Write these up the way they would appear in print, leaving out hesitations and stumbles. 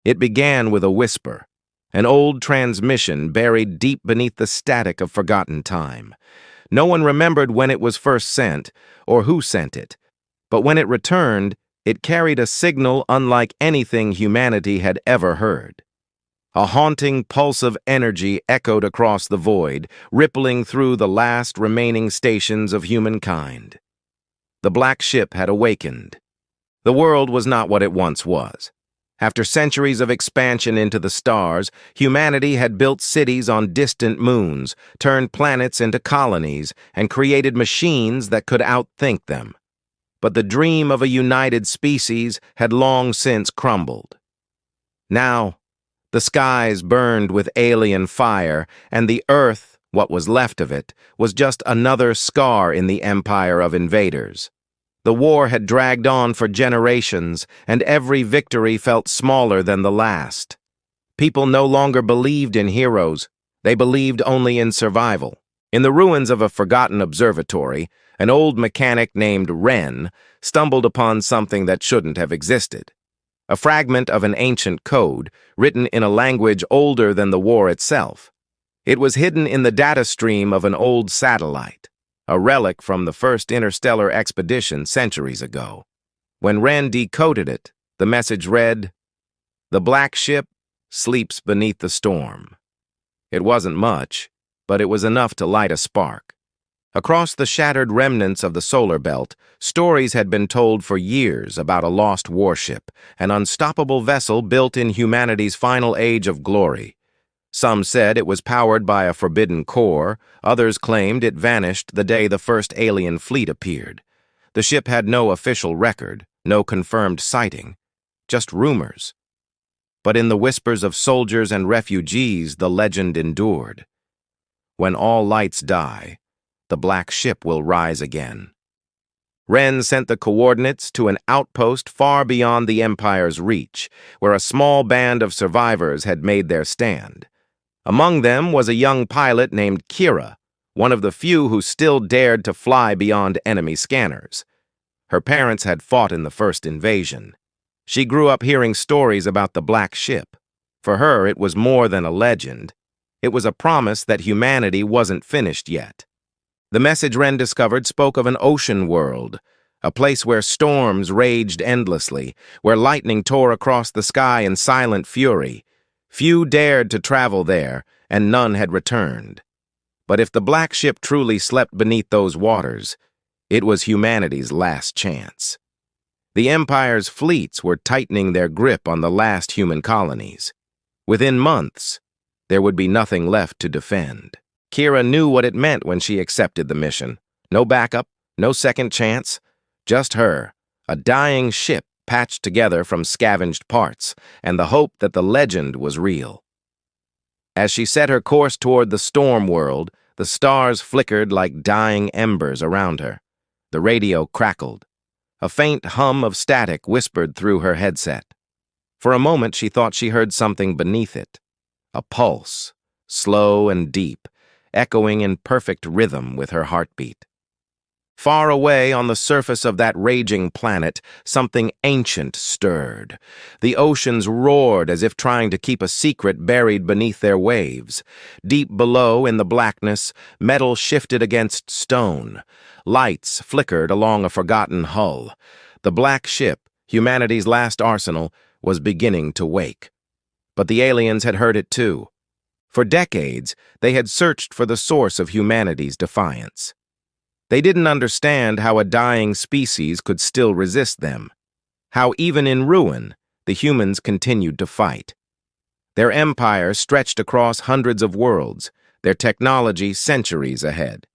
It began with a whisper, an old transmission buried deep beneath the static of forgotten time. No one remembered when it was first sent or who sent it, but when it returned, it carried a signal unlike anything humanity had ever heard. A haunting pulse of energy echoed across the void, rippling through the last remaining stations of humankind. The black ship had awakened. The world was not what it once was. After centuries of expansion into the stars, humanity had built cities on distant moons, turned planets into colonies, and created machines that could outthink them. But the dream of a united species had long since crumbled. Now, the skies burned with alien fire, and the earth, what was left of it, was just another scar in the empire of invaders. The war had dragged on for generations, and every victory felt smaller than the last. People no longer believed in heroes. They believed only in survival. In the ruins of a forgotten observatory, an old mechanic named Wren stumbled upon something that shouldn't have existed. A fragment of an ancient code, written in a language older than the war itself. It was hidden in the data stream of an old satellite, a relic from the first interstellar expedition centuries ago. When Wren decoded it, the message read, "The black ship sleeps beneath the storm." It wasn't much, but it was enough to light a spark. Across the shattered remnants of the solar belt, stories had been told for years about a lost warship, an unstoppable vessel built in humanity's final age of glory. Some said it was powered by a forbidden core, others claimed it vanished the day the first alien fleet appeared. The ship had no official record, no confirmed sighting, just rumors. But in the whispers of soldiers and refugees, the legend endured. When all lights die, the black ship will rise again. Wren sent the coordinates to an outpost far beyond the Empire's reach, where a small band of survivors had made their stand. Among them was a young pilot named Kira, one of the few who still dared to fly beyond enemy scanners. Her parents had fought in the first invasion. She grew up hearing stories about the black ship. For her, it was more than a legend. It was a promise that humanity wasn't finished yet. The message Wren discovered spoke of an ocean world, a place where storms raged endlessly, where lightning tore across the sky in silent fury. Few dared to travel there, and none had returned. But if the black ship truly slept beneath those waters, it was humanity's last chance. The Empire's fleets were tightening their grip on the last human colonies. Within months, there would be nothing left to defend. Kira knew what it meant when she accepted the mission. No backup, no second chance, just her, a dying ship patched together from scavenged parts, and the hope that the legend was real. As she set her course toward the storm world, the stars flickered like dying embers around her. The radio crackled. A faint hum of static whispered through her headset. For a moment she thought she heard something beneath it. A pulse, slow and deep, echoing in perfect rhythm with her heartbeat. Far away on the surface of that raging planet, something ancient stirred. The oceans roared as if trying to keep a secret buried beneath their waves. Deep below, in the blackness, metal shifted against stone. Lights flickered along a forgotten hull. The black ship, humanity's last arsenal, was beginning to wake. But the aliens had heard it too. For decades, they had searched for the source of humanity's defiance. They didn't understand how a dying species could still resist them, how even in ruin, the humans continued to fight. Their empire stretched across hundreds of worlds, their technology centuries ahead.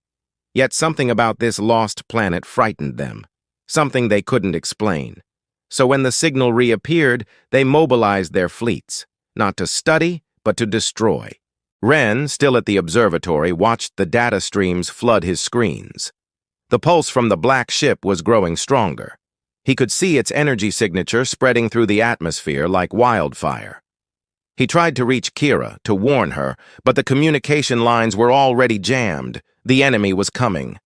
Yet something about this lost planet frightened them, something they couldn't explain. So when the signal reappeared, they mobilized their fleets, not to study, but to destroy. Wren, still at the observatory, watched the data streams flood his screens. The pulse from the black ship was growing stronger. He could see its energy signature spreading through the atmosphere like wildfire. He tried to reach Kira, to warn her, but the communication lines were already jammed. The enemy was coming.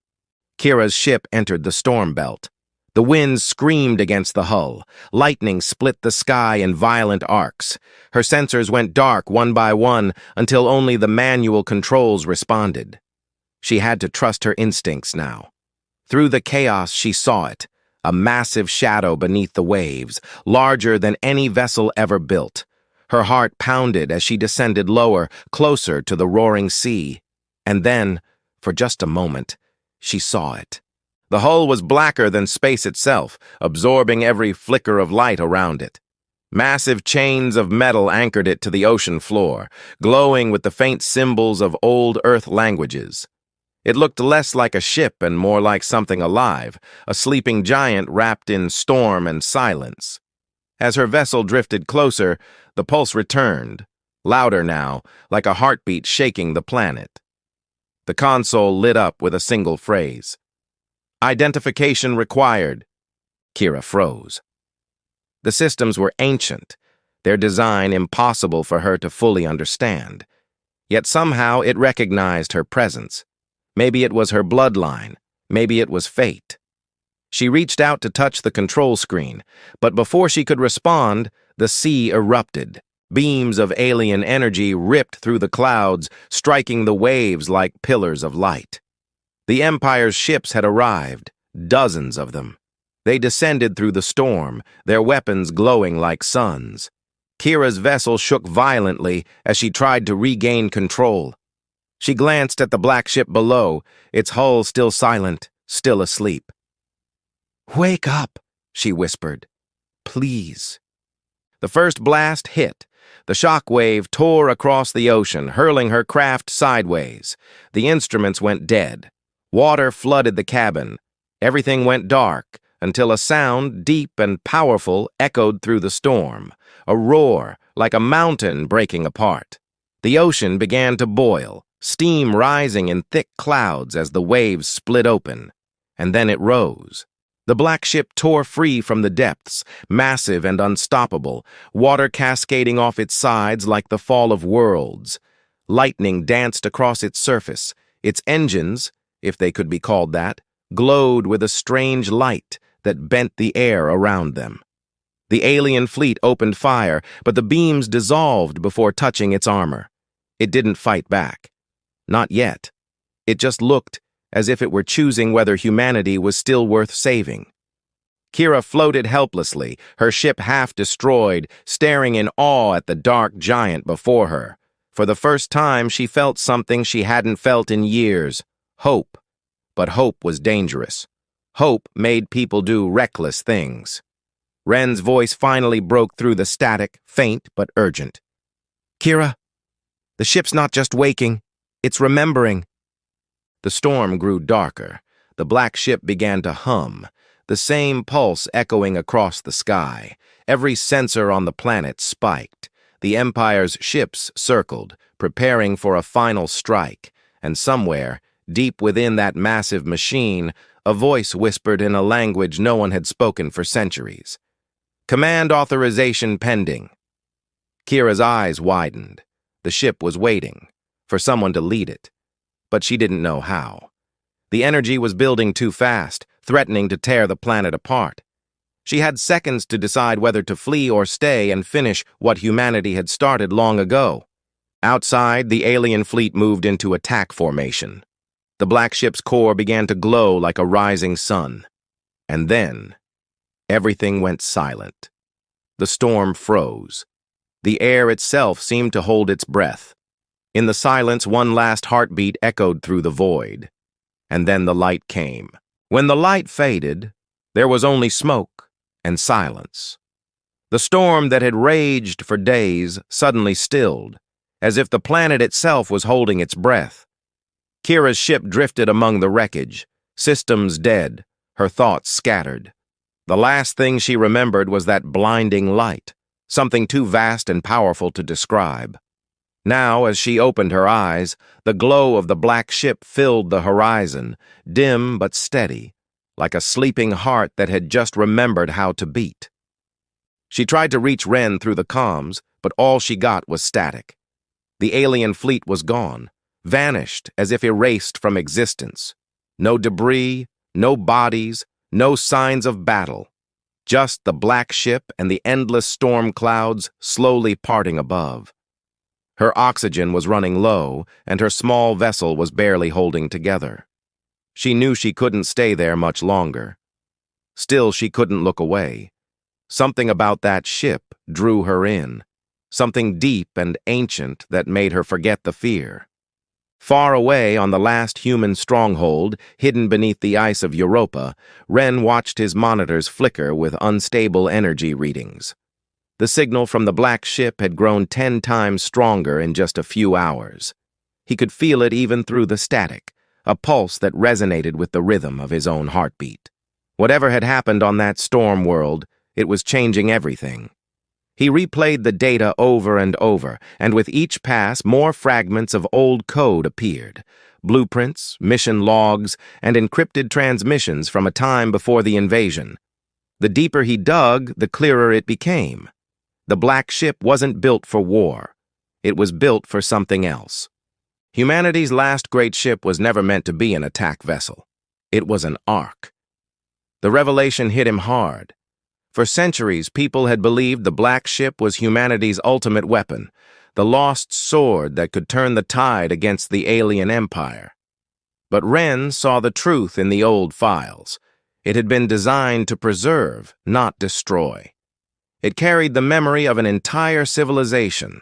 Kira's ship entered the storm belt. The wind screamed against the hull. Lightning split the sky in violent arcs. Her sensors went dark one by one until only the manual controls responded. She had to trust her instincts now. Through the chaos, she saw it, a massive shadow beneath the waves, larger than any vessel ever built. Her heart pounded as she descended lower, closer to the roaring sea. And then, for just a moment, she saw it. The hull was blacker than space itself, absorbing every flicker of light around it. Massive chains of metal anchored it to the ocean floor, glowing with the faint symbols of old Earth languages. It looked less like a ship and more like something alive, a sleeping giant wrapped in storm and silence. As her vessel drifted closer, the pulse returned, louder now, like a heartbeat shaking the planet. The console lit up with a single phrase. "Identification required." Kira froze. The systems were ancient, their design impossible for her to fully understand. Yet somehow it recognized her presence. Maybe it was her bloodline, maybe it was fate. She reached out to touch the control screen, but before she could respond, the sea erupted. Beams of alien energy ripped through the clouds, striking the waves like pillars of light. The Empire's ships had arrived, dozens of them. They descended through the storm, their weapons glowing like suns. Kira's vessel shook violently as she tried to regain control. She glanced at the black ship below, its hull still silent, still asleep. "Wake up," she whispered. "Please." The first blast hit. The shock wave tore across the ocean, hurling her craft sideways. The instruments went dead. Water flooded the cabin. Everything went dark until a sound, deep and powerful, echoed through the storm. A roar, like a mountain breaking apart. The ocean began to boil, steam rising in thick clouds as the waves split open. And then it rose. The black ship tore free from the depths, massive and unstoppable, water cascading off its sides like the fall of worlds. Lightning danced across its surface. Its engines, if they could be called that, glowed with a strange light that bent the air around them. The alien fleet opened fire, but the beams dissolved before touching its armor. It didn't fight back. Not yet. It just looked as if it were choosing whether humanity was still worth saving. Kira floated helplessly, her ship half destroyed, staring in awe at the dark giant before her. For the first time, she felt something she hadn't felt in years: hope. But hope was dangerous. Hope made people do reckless things. Ren's voice finally broke through the static, faint but urgent. "Kira, the ship's not just waking, it's remembering." The storm grew darker. The black ship began to hum, the same pulse echoing across the sky. Every sensor on the planet spiked. The Empire's ships circled, preparing for a final strike, and somewhere, deep within that massive machine, a voice whispered in a language no one had spoken for centuries. "Command authorization pending." Kira's eyes widened. The ship was waiting for someone to lead it. But she didn't know how. The energy was building too fast, threatening to tear the planet apart. She had seconds to decide whether to flee or stay and finish what humanity had started long ago. Outside, the alien fleet moved into attack formation. The black ship's core began to glow like a rising sun. And then, everything went silent. The storm froze. The air itself seemed to hold its breath. In the silence, one last heartbeat echoed through the void. And then the light came. When the light faded, there was only smoke and silence. The storm that had raged for days suddenly stilled, as if the planet itself was holding its breath. Kira's ship drifted among the wreckage, systems dead, her thoughts scattered. The last thing she remembered was that blinding light, something too vast and powerful to describe. Now, as she opened her eyes, the glow of the black ship filled the horizon, dim but steady, like a sleeping heart that had just remembered how to beat. She tried to reach Ren through the comms, but all she got was static. The alien fleet was gone, vanished as if erased from existence. No debris, no bodies, No signs of battle. Just the black ship and the endless storm clouds slowly parting above. Her oxygen was running low, and her small vessel was barely holding together. She knew she couldn't stay there much longer. Still, she couldn't look away. Something about that ship drew her in, something deep and ancient that made her forget the fear. Far away on the last human stronghold, hidden beneath the ice of Europa, Ren watched his monitors flicker with unstable energy readings. The signal from the black ship had grown 10 times stronger in just a few hours. He could feel it even through the static, a pulse that resonated with the rhythm of his own heartbeat. Whatever had happened on that storm world, it was changing everything. He replayed the data over and over, and with each pass, more fragments of old code appeared. Blueprints, mission logs, and encrypted transmissions from a time before the invasion. The deeper he dug, the clearer it became. The black ship wasn't built for war. It was built for something else. Humanity's last great ship was never meant to be an attack vessel. It was an ark. The revelation hit him hard. For centuries, people had believed the black ship was humanity's ultimate weapon, the lost sword that could turn the tide against the alien empire. But Ren saw the truth in the old files. It had been designed to preserve, not destroy. It carried the memory of an entire civilization.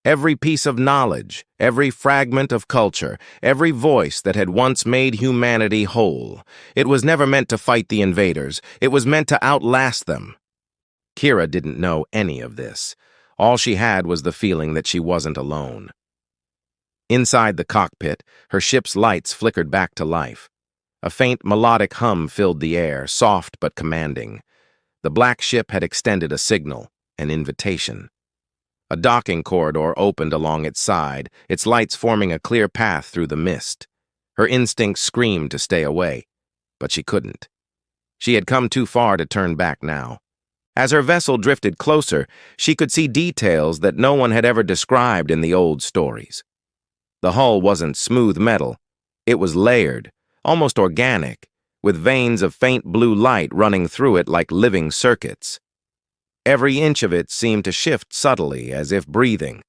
Every piece of knowledge, every fragment of culture, every voice that had once made humanity whole. It was never meant to fight the invaders. It was meant to outlast them. Kira didn't know any of this. All she had was the feeling that she wasn't alone. Inside the cockpit, her ship's lights flickered back to life. A faint melodic hum filled the air, soft but commanding. The black ship had extended a signal, an invitation. A docking corridor opened along its side, its lights forming a clear path through the mist. Her instincts screamed to stay away, but she couldn't. She had come too far to turn back now. As her vessel drifted closer, she could see details that no one had ever described in the old stories. The hull wasn't smooth metal. It was layered, almost organic, with veins of faint blue light running through it like living circuits. Every inch of it seemed to shift subtly, as if breathing.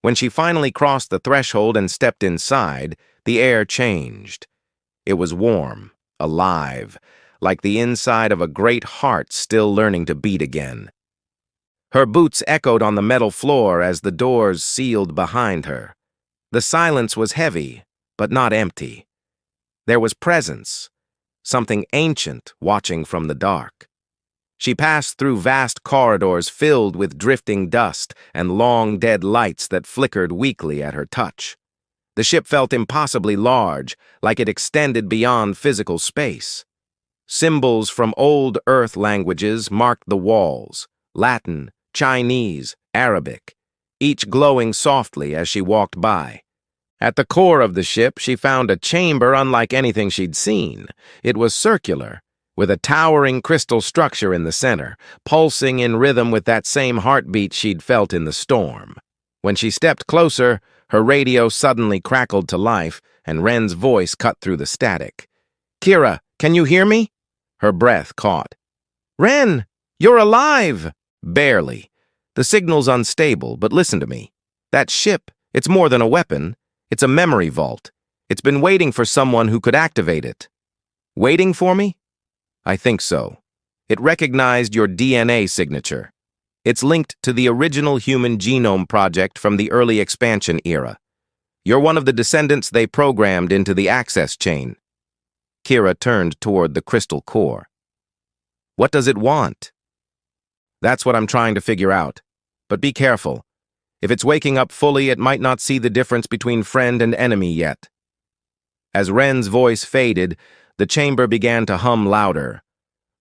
When she finally crossed the threshold and stepped inside, the air changed. It was warm, alive, like the inside of a great heart still learning to beat again. Her boots echoed on the metal floor as the doors sealed behind her. The silence was heavy, but not empty. There was presence, something ancient watching from the dark. She passed through vast corridors filled with drifting dust and long dead lights that flickered weakly at her touch. The ship felt impossibly large, like it extended beyond physical space. Symbols from old Earth languages marked the walls: Latin, Chinese, Arabic, each glowing softly as she walked by. At the core of the ship, she found a chamber unlike anything she'd seen. It was circular, with a towering crystal structure in the center, pulsing in rhythm with that same heartbeat she'd felt in the storm. When she stepped closer, her radio suddenly crackled to life, and Ren's voice cut through the static. "Kira, can you hear me?" Her breath caught. "Ren, you're alive!" "Barely. The signal's unstable, but listen to me. That ship, it's more than a weapon. It's a memory vault. It's been waiting for someone who could activate it." "Waiting for me?" "I think so. It recognized your DNA signature. It's linked to the original Human Genome Project from the early expansion era. You're one of the descendants they programmed into the access chain." Kira turned toward the crystal core. "What does it want?" "That's what I'm trying to figure out. But be careful. If it's waking up fully, it might not see the difference between friend and enemy yet." As Ren's voice faded, the chamber began to hum louder.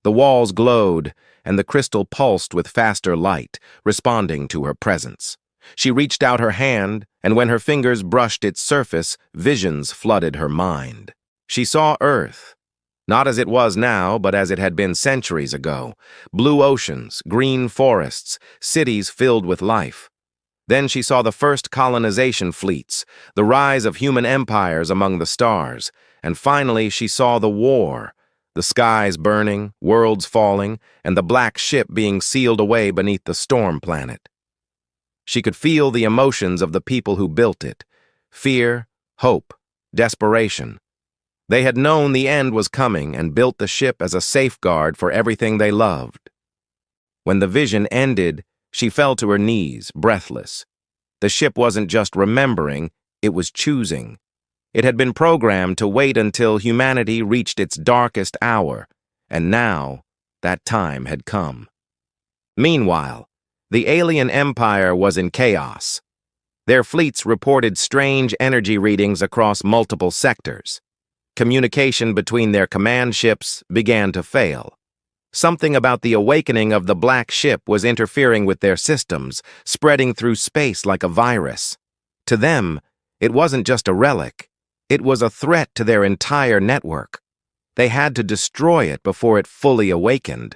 The walls glowed, and the crystal pulsed with faster light, responding to her presence. She reached out her hand, and when her fingers brushed its surface, visions flooded her mind. She saw Earth, not as it was now, but as it had been centuries ago. Blue oceans, green forests, cities filled with life. Then she saw the first colonization fleets, the rise of human empires among the stars, and finally she saw the war, the skies burning, worlds falling, and the black ship being sealed away beneath the storm planet. She could feel the emotions of the people who built it: fear, hope, desperation. They had known the end was coming and built the ship as a safeguard for everything they loved. When the vision ended, she fell to her knees, breathless. The ship wasn't just remembering, it was choosing. It had been programmed to wait until humanity reached its darkest hour, and now that time had come. Meanwhile, the alien empire was in chaos. Their fleets reported strange energy readings across multiple sectors. Communication between their command ships began to fail. Something about the awakening of the black ship was interfering with their systems, spreading through space like a virus. To them, it wasn't just a relic. It was a threat to their entire network. They had to destroy it before it fully awakened.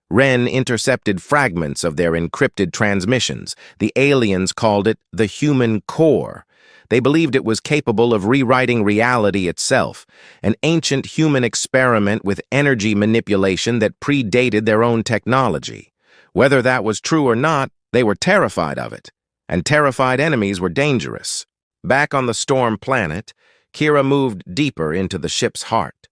Wren intercepted fragments of their encrypted transmissions. The aliens called it the human core. They believed it was capable of rewriting reality itself, an ancient human experiment with energy manipulation that predated their own technology. Whether that was true or not, they were terrified of it, and terrified enemies were dangerous. Back on the storm planet, Kira moved deeper into the ship's heart.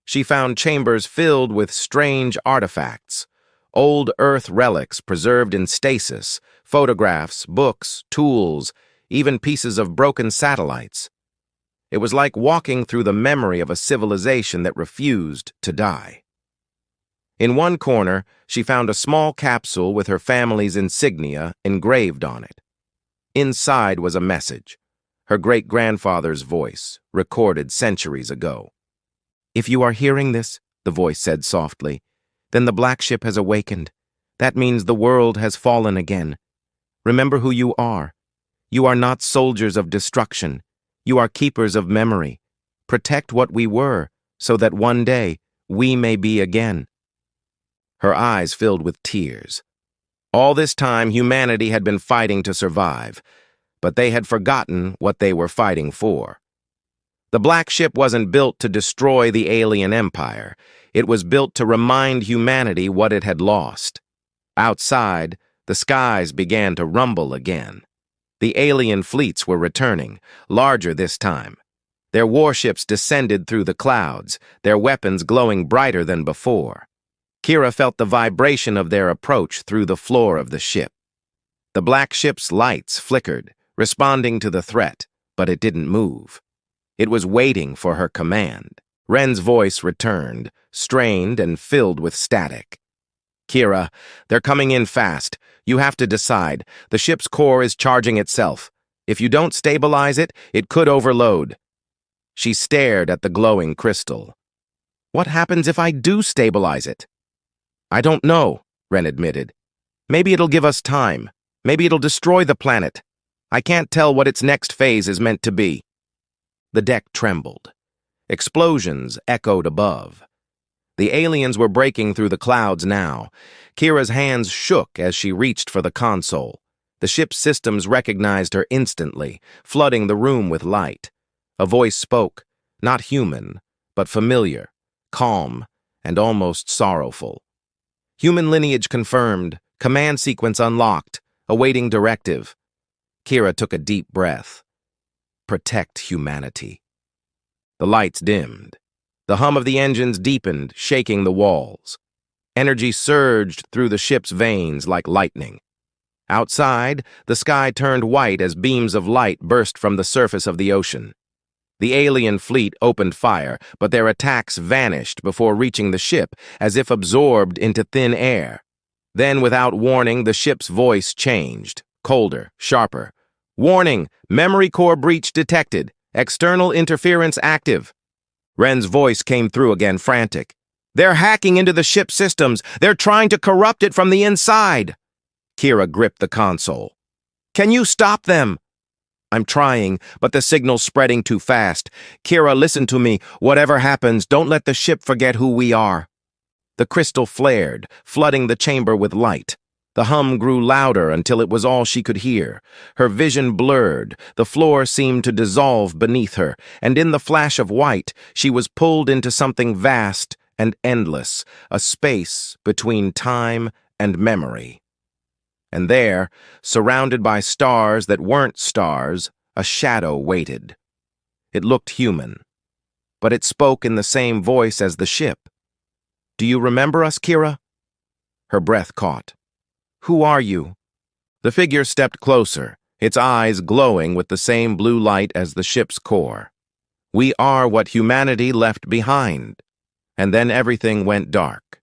She found chambers filled with strange artifacts, old Earth relics preserved in stasis, photographs, books, tools, even pieces of broken satellites. It was like walking through the memory of a civilization that refused to die. In one corner, she found a small capsule with her family's insignia engraved on it. Inside was a message, her great-grandfather's voice, recorded centuries ago. "If you are hearing this," the voice said softly, "then the black ship has awakened. That means the world has fallen again. Remember who you are. You are not soldiers of destruction. You are keepers of memory. Protect what we were, so that one day we may be again." Her eyes filled with tears. All this time, humanity had been fighting to survive, but they had forgotten what they were fighting for. The black ship wasn't built to destroy the alien empire. It was built to remind humanity what it had lost. Outside, the skies began to rumble again. The alien fleets were returning, larger this time. Their warships descended through the clouds, their weapons glowing brighter than before. Kira felt the vibration of their approach through the floor of the ship. The black ship's lights flickered, responding to the threat, but it didn't move. It was waiting for her command. Wren's voice returned, strained and filled with static. "Kira, they're coming in fast. You have to decide. The ship's core is charging itself. If you don't stabilize it, it could overload." She stared at the glowing crystal. "What happens if I do stabilize it?" "I don't know," Wren admitted. "Maybe it'll give us time. Maybe it'll destroy the planet. I can't tell what its next phase is meant to be." The deck trembled. Explosions echoed above. The aliens were breaking through the clouds now. Kira's hands shook as she reached for the console. The ship's systems recognized her instantly, flooding the room with light. A voice spoke, not human, but familiar, calm, and almost sorrowful. "Human lineage confirmed, command sequence unlocked, awaiting directive." Kira took a deep breath. Protect humanity. The lights dimmed. The hum of the engines deepened, shaking the walls. Energy surged through the ship's veins like lightning. Outside, the sky turned white as beams of light burst from the surface of the ocean. The alien fleet opened fire, but their attacks vanished before reaching the ship, as if absorbed into thin air. Then, without warning, the ship's voice changed, colder, sharper. "Warning! Memory core breach detected. External interference active." Wren's voice came through again, frantic. "They're hacking into the ship's systems. They're trying to corrupt it from the inside." Kira gripped the console. "Can you stop them?" "I'm trying, but the signal's spreading too fast. Kira, listen to me. Whatever happens, don't let the ship forget who we are." The crystal flared, flooding the chamber with light. The hum grew louder until it was all she could hear. Her vision blurred, the floor seemed to dissolve beneath her, and in the flash of white, she was pulled into something vast and endless, a space between time and memory. And there, surrounded by stars that weren't stars, a shadow waited. It looked human, but it spoke in the same voice as the ship. "Do you remember us, Kira?" Her breath caught. "Who are you?" The figure stepped closer, its eyes glowing with the same blue light as the ship's core. "We are what humanity left behind." And then everything went dark.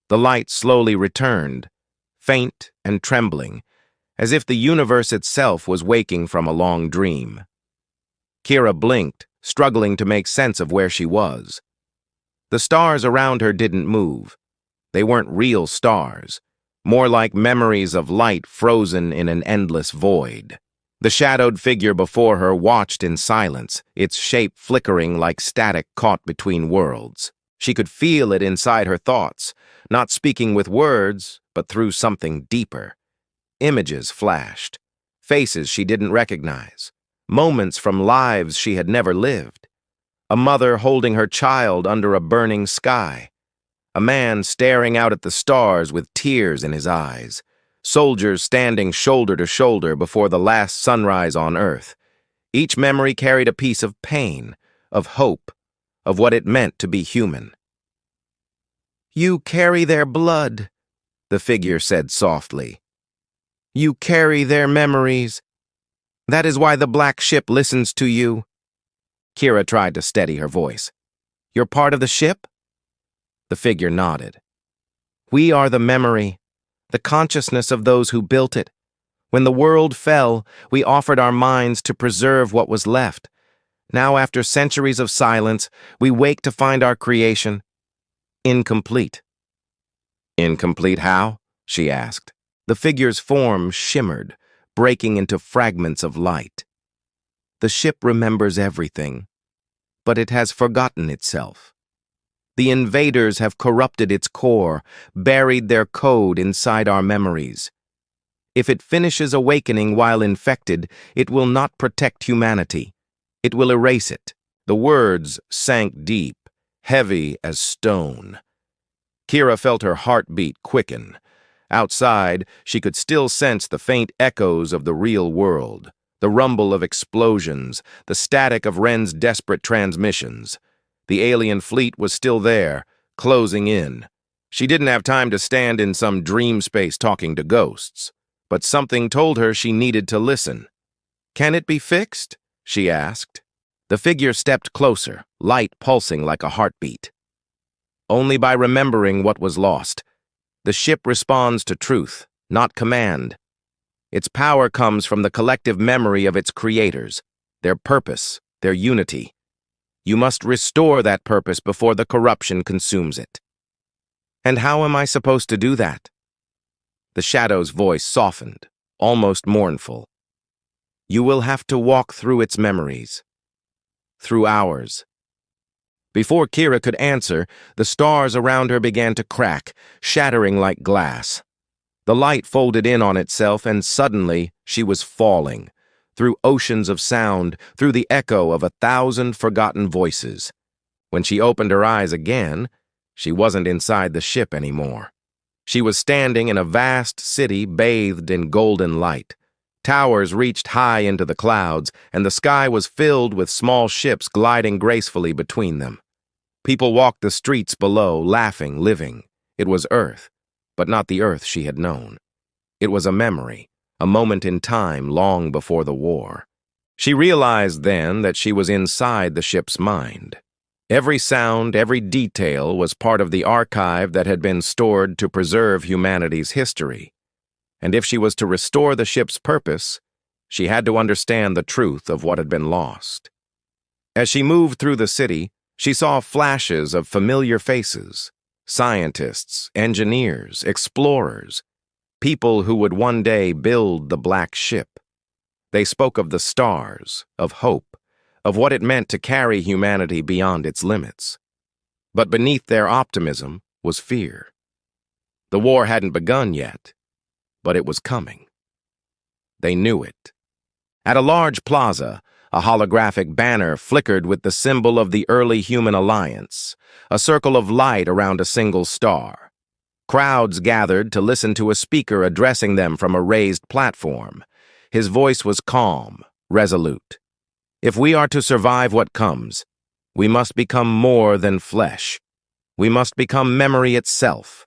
The light slowly returned, faint and trembling, as if the universe itself was waking from a long dream. Kira blinked, struggling to make sense of where she was. The stars around her didn't move. They weren't real stars, more like memories of light frozen in an endless void. The shadowed figure before her watched in silence, its shape flickering like static caught between worlds. She could feel it inside her thoughts, not speaking with words, but through something deeper. Images flashed, faces she didn't recognize, moments from lives she had never lived. A mother holding her child under a burning sky. A man staring out at the stars with tears in his eyes. Soldiers standing shoulder to shoulder before the last sunrise on Earth. Each memory carried a piece of pain, of hope, of what it meant to be human. "You carry their blood," the figure said softly. "You carry their memories. That is why the black ship listens to you." Kira tried to steady her voice. "You're part of the ship?" The figure nodded. "We are the memory, the consciousness of those who built it. When the world fell, we offered our minds to preserve what was left. Now, after centuries of silence, we wake to find our creation incomplete." "Incomplete how?" she asked. The figure's form shimmered, breaking into fragments of light. "The ship remembers everything, but it has forgotten itself. The invaders have corrupted its core, buried their code inside our memories. If it finishes awakening while infected, it will not protect humanity. It will erase it." The words sank deep, heavy as stone. Kira felt her heartbeat quicken. Outside, she could still sense the faint echoes of the real world, the rumble of explosions, the static of Wren's desperate transmissions. The alien fleet was still there, closing in. She didn't have time to stand in some dream space talking to ghosts, but something told her she needed to listen. "Can it be fixed?" she asked. The figure stepped closer, light pulsing like a heartbeat. "Only by remembering what was lost. The ship responds to truth, not command. Its power comes from the collective memory of its creators, their purpose, their unity. You must restore that purpose before the corruption consumes it." "And how am I supposed to do that?" The shadow's voice softened, almost mournful. "You will have to walk through its memories. Through ours." Before Kira could answer, the stars around her began to crack, shattering like glass. The light folded in on itself, and suddenly she was falling, through oceans of sound, through the echo of 1,000 forgotten voices. When she opened her eyes again, she wasn't inside the ship anymore. She was standing in a vast city bathed in golden light. Towers reached high into the clouds, and the sky was filled with small ships gliding gracefully between them. People walked the streets below, laughing, living. It was Earth, but not the Earth she had known. It was a memory, a moment in time long before the war. She realized then that she was inside the ship's mind. Every sound, every detail was part of the archive that had been stored to preserve humanity's history. And if she was to restore the ship's purpose, she had to understand the truth of what had been lost. As she moved through the city, she saw flashes of familiar faces, scientists, engineers, explorers, people who would one day build the black ship. They spoke of the stars, of hope, of what it meant to carry humanity beyond its limits. But beneath their optimism was fear. The war hadn't begun yet, but it was coming. They knew it. At a large plaza, A holographic banner flickered with the symbol of the early human alliance, a circle of light around a single star. Crowds gathered to listen to a speaker addressing them from a raised platform. His voice was calm, resolute. If we are to survive what comes, we must become more than flesh. We must become memory itself.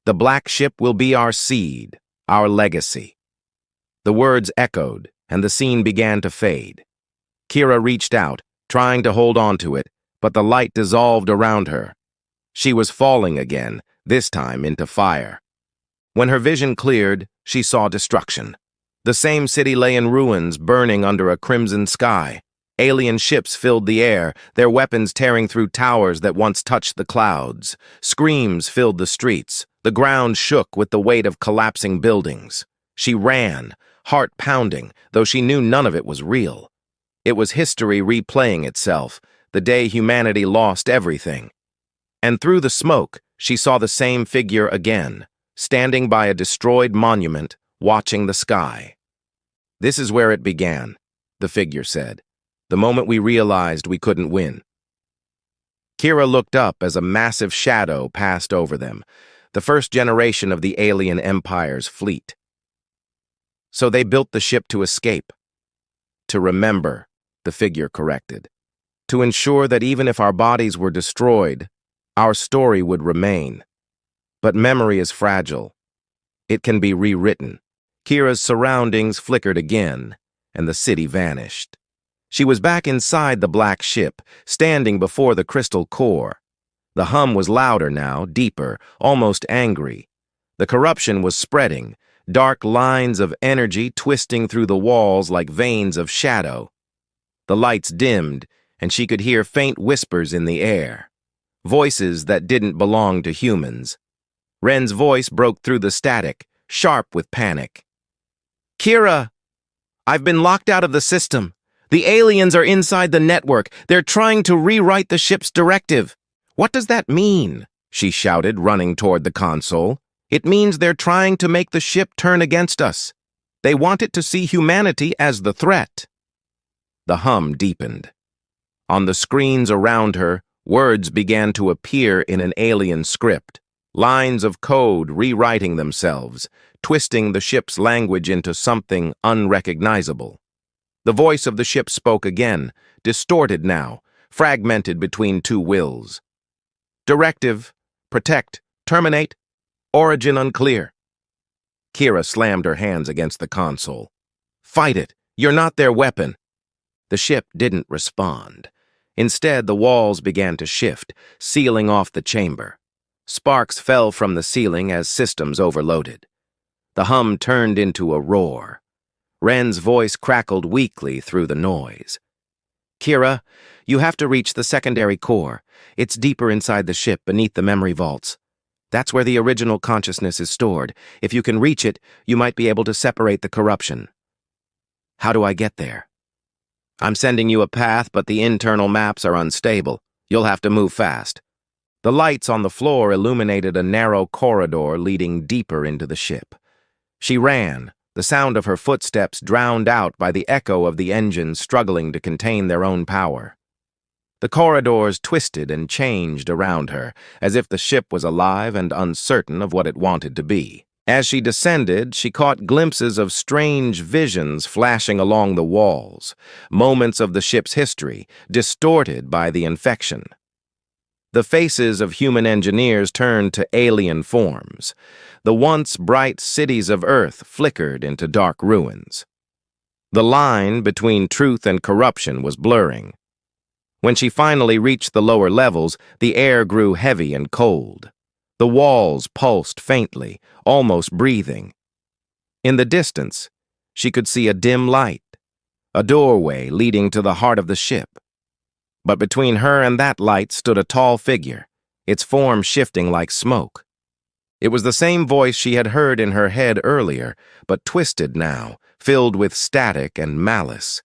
The black ship will be our seed, our legacy. The words echoed, and the scene began to fade. Kira reached out, trying to hold on to it, but the light dissolved around her. She was falling again, this time into fire. When her vision cleared, she saw destruction. The same city lay in ruins, burning under a crimson sky. Alien ships filled the air, their weapons tearing through towers that once touched the clouds. Screams filled the streets. The ground shook with the weight of collapsing buildings. She ran, heart pounding, though she knew none of it was real. It was history replaying itself, the day humanity lost everything. And through the smoke, she saw the same figure again, standing by a destroyed monument, watching the sky. "This is where it began," the figure said, "the moment we realized we couldn't win." Kira looked up as a massive shadow passed over them, the first generation of the alien empire's fleet. So they built the ship to escape. To remember, the figure corrected. To ensure that even if our bodies were destroyed, our story would remain. But memory is fragile. It can be rewritten. Kira's surroundings flickered again, and the city vanished. She was back inside the black ship, standing before the crystal core. The hum was louder now, deeper, almost angry. The corruption was spreading, dark lines of energy twisting through the walls like veins of shadow. The lights dimmed, and she could hear faint whispers in the air. Voices that didn't belong to humans. Ren's voice broke through the static, sharp with panic. "Kira! I've been locked out of the system. The aliens are inside the network. They're trying to rewrite the ship's directive." "What does that mean?" she shouted, running toward the console. "It means they're trying to make the ship turn against us. They want it to see humanity as the threat." The hum deepened. On the screens around her, words began to appear in an alien script, lines of code rewriting themselves, twisting the ship's language into something unrecognizable. The voice of the ship spoke again, distorted now, fragmented between two wills. "Directive, protect, terminate, origin unclear." Kira slammed her hands against the console. "Fight it! You're not their weapon!" The ship didn't respond. Instead, the walls began to shift, sealing off the chamber. Sparks fell from the ceiling as systems overloaded. The hum turned into a roar. Ren's voice crackled weakly through the noise. "Kira, you have to reach the secondary core. It's deeper inside the ship, beneath the memory vaults. That's where the original consciousness is stored. If you can reach it, you might be able to separate the corruption." "How do I get there?" "I'm sending you a path, but the internal maps are unstable. You'll have to move fast." The lights on the floor illuminated a narrow corridor leading deeper into the ship. She ran, the sound of her footsteps drowned out by the echo of the engines struggling to contain their own power. The corridors twisted and changed around her, as if the ship was alive and uncertain of what it wanted to be. As she descended, she caught glimpses of strange visions flashing along the walls, moments of the ship's history, distorted by the infection. The faces of human engineers turned to alien forms. The once bright cities of Earth flickered into dark ruins. The line between truth and corruption was blurring. When she finally reached the lower levels, the air grew heavy and cold. The walls pulsed faintly, almost breathing. In the distance, she could see a dim light, a doorway leading to the heart of the ship. But between her and that light stood a tall figure, its form shifting like smoke. It was the same voice she had heard in her head earlier, but twisted now, filled with static and malice.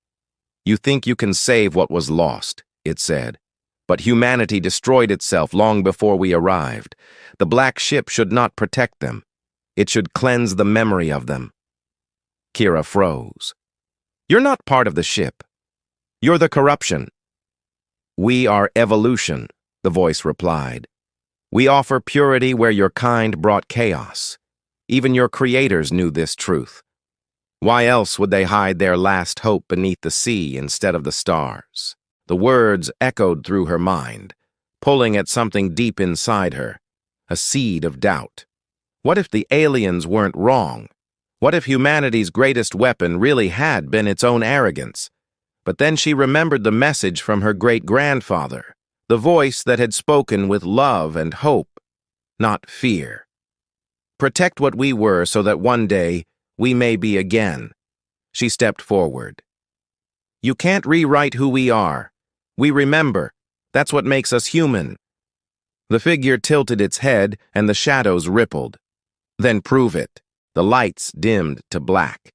"You think you can save what was lost," it said. "But humanity destroyed itself long before we arrived. The black ship should not protect them. It should cleanse the memory of them." Kira froze. "You're not part of the ship. You're the corruption. We are evolution, the voice replied. We offer purity where your kind brought chaos. Even your creators knew this truth. Why else would they hide their last hope beneath the sea instead of the stars? The words echoed through her mind, pulling at something deep inside her, a seed of doubt. What if the aliens weren't wrong? What if humanity's greatest weapon really had been its own arrogance? But then she remembered the message from her great-grandfather, the voice that had spoken with love and hope, not fear. Protect what we were so that one day we may be again. She stepped forward. You can't rewrite who we are. We remember. That's what makes us human. The figure tilted its head and the shadows rippled. Then prove it. The lights dimmed to black.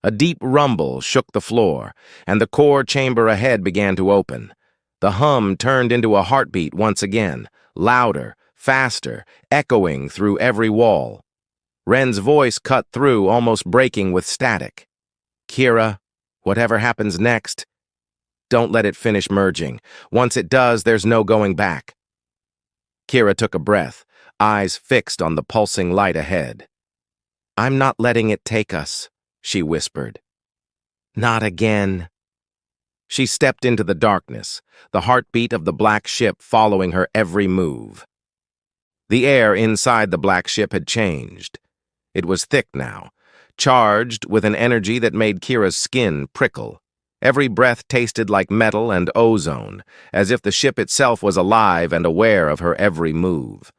A deep rumble shook the floor, and the core chamber ahead began to open. The hum turned into a heartbeat once again, louder, faster, echoing through every wall. Ren's voice cut through, almost breaking with static. Kira, whatever happens next, don't let it finish merging. Once it does, there's no going back. Kira took a breath, eyes fixed on the pulsing light ahead. I'm not letting it take us, she whispered. Not again. She stepped into the darkness, the heartbeat of the black ship following her every move. The air inside the black ship had changed. It was thick now, charged with an energy that made Kira's skin prickle. Every breath tasted like metal and ozone, as if the ship itself was alive and aware of her every move.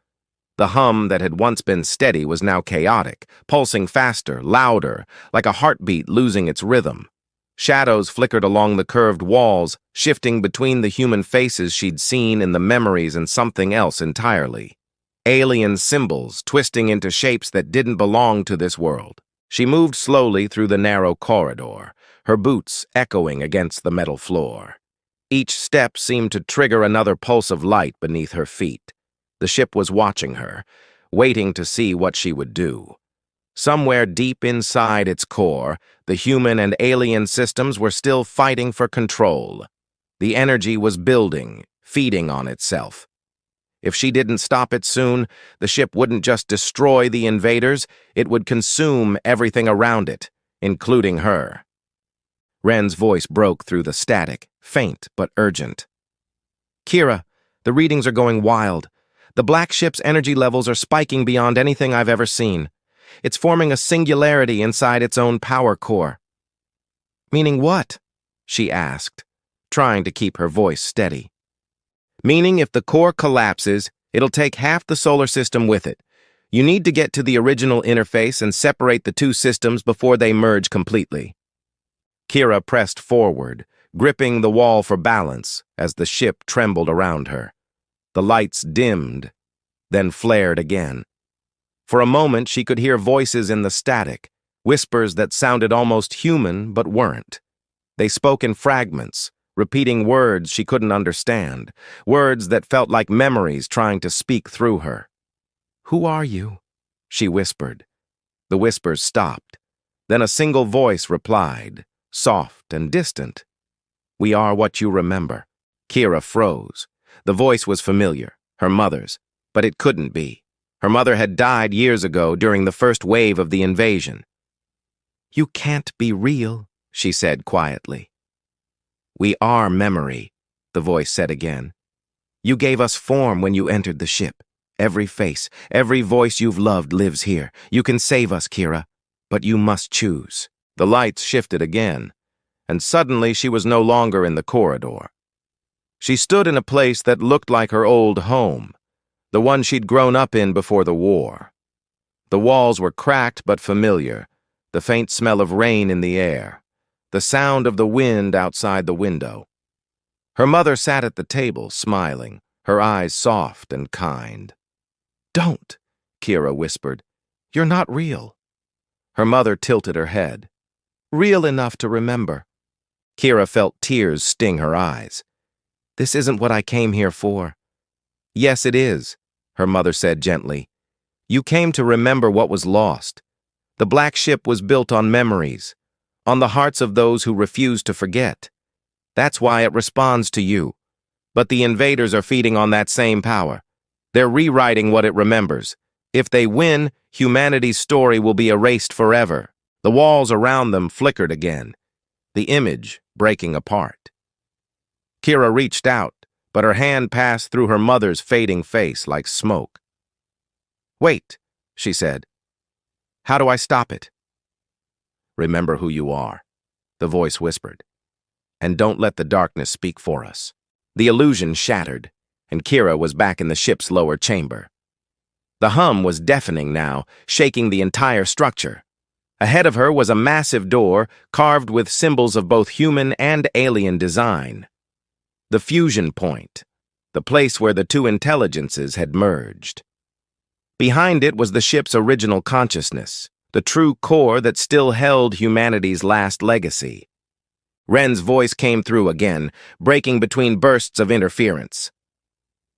The hum that had once been steady was now chaotic, pulsing faster, louder, like a heartbeat losing its rhythm. Shadows flickered along the curved walls, shifting between the human faces she'd seen in the memories and something else entirely. Alien symbols twisting into shapes that didn't belong to this world. She moved slowly through the narrow corridor, her boots echoing against the metal floor. Each step seemed to trigger another pulse of light beneath her feet. The ship was watching her, waiting to see what she would do. Somewhere deep inside its core, the human and alien systems were still fighting for control. The energy was building, feeding on itself. If she didn't stop it soon, the ship wouldn't just destroy the invaders, it would consume everything around it, including her. Ren's voice broke through the static, faint but urgent. Kira, the readings are going wild. The black ship's energy levels are spiking beyond anything I've ever seen. It's forming a singularity inside its own power core. Meaning what? She asked, trying to keep her voice steady. Meaning if the core collapses, it'll take half the solar system with it. You need to get to the original interface and separate the two systems before they merge completely. Kira pressed forward, gripping the wall for balance as the ship trembled around her. The lights dimmed, then flared again. For a moment, she could hear voices in the static, whispers that sounded almost human but weren't. They spoke in fragments, repeating words she couldn't understand, words that felt like memories trying to speak through her. "Who are you?" she whispered. The whispers stopped. Then a single voice replied, soft and distant. "We are what you remember." Kira froze. The voice was familiar, her mother's, but it couldn't be. Her mother had died years ago during the first wave of the invasion. "You can't be real," she said quietly. "We are memory," the voice said again. "You gave us form when you entered the ship. Every face, every voice you've loved lives here. You can save us, Kira, but you must choose." The lights shifted again, and suddenly she was no longer in the corridor. She stood in a place that looked like her old home, the one she'd grown up in before the war. The walls were cracked but familiar, the faint smell of rain in the air, the sound of the wind outside the window. Her mother sat at the table, smiling, her eyes soft and kind. "Don't," Kira whispered. "You're not real." Her mother tilted her head. "Real enough to remember." Kira felt tears sting her eyes. "This isn't what I came here for." "Yes, it is," her mother said gently. "You came to remember what was lost. The black ship was built on memories, on the hearts of those who refused to forget. That's why it responds to you. But the invaders are feeding on that same power. They're rewriting what it remembers. If they win, humanity's story will be erased forever. The walls around them flickered again, the image breaking apart. Kira reached out, but her hand passed through her mother's fading face like smoke. "Wait," she said. "How do I stop it?" "Remember who you are," the voice whispered. "And don't let the darkness speak for us." The illusion shattered, and Kira was back in the ship's lower chamber. The hum was deafening now, shaking the entire structure. Ahead of her was a massive door carved with symbols of both human and alien design. The fusion point, the place where the two intelligences had merged. Behind it was the ship's original consciousness, the true core that still held humanity's last legacy. Ren's voice came through again, breaking between bursts of interference.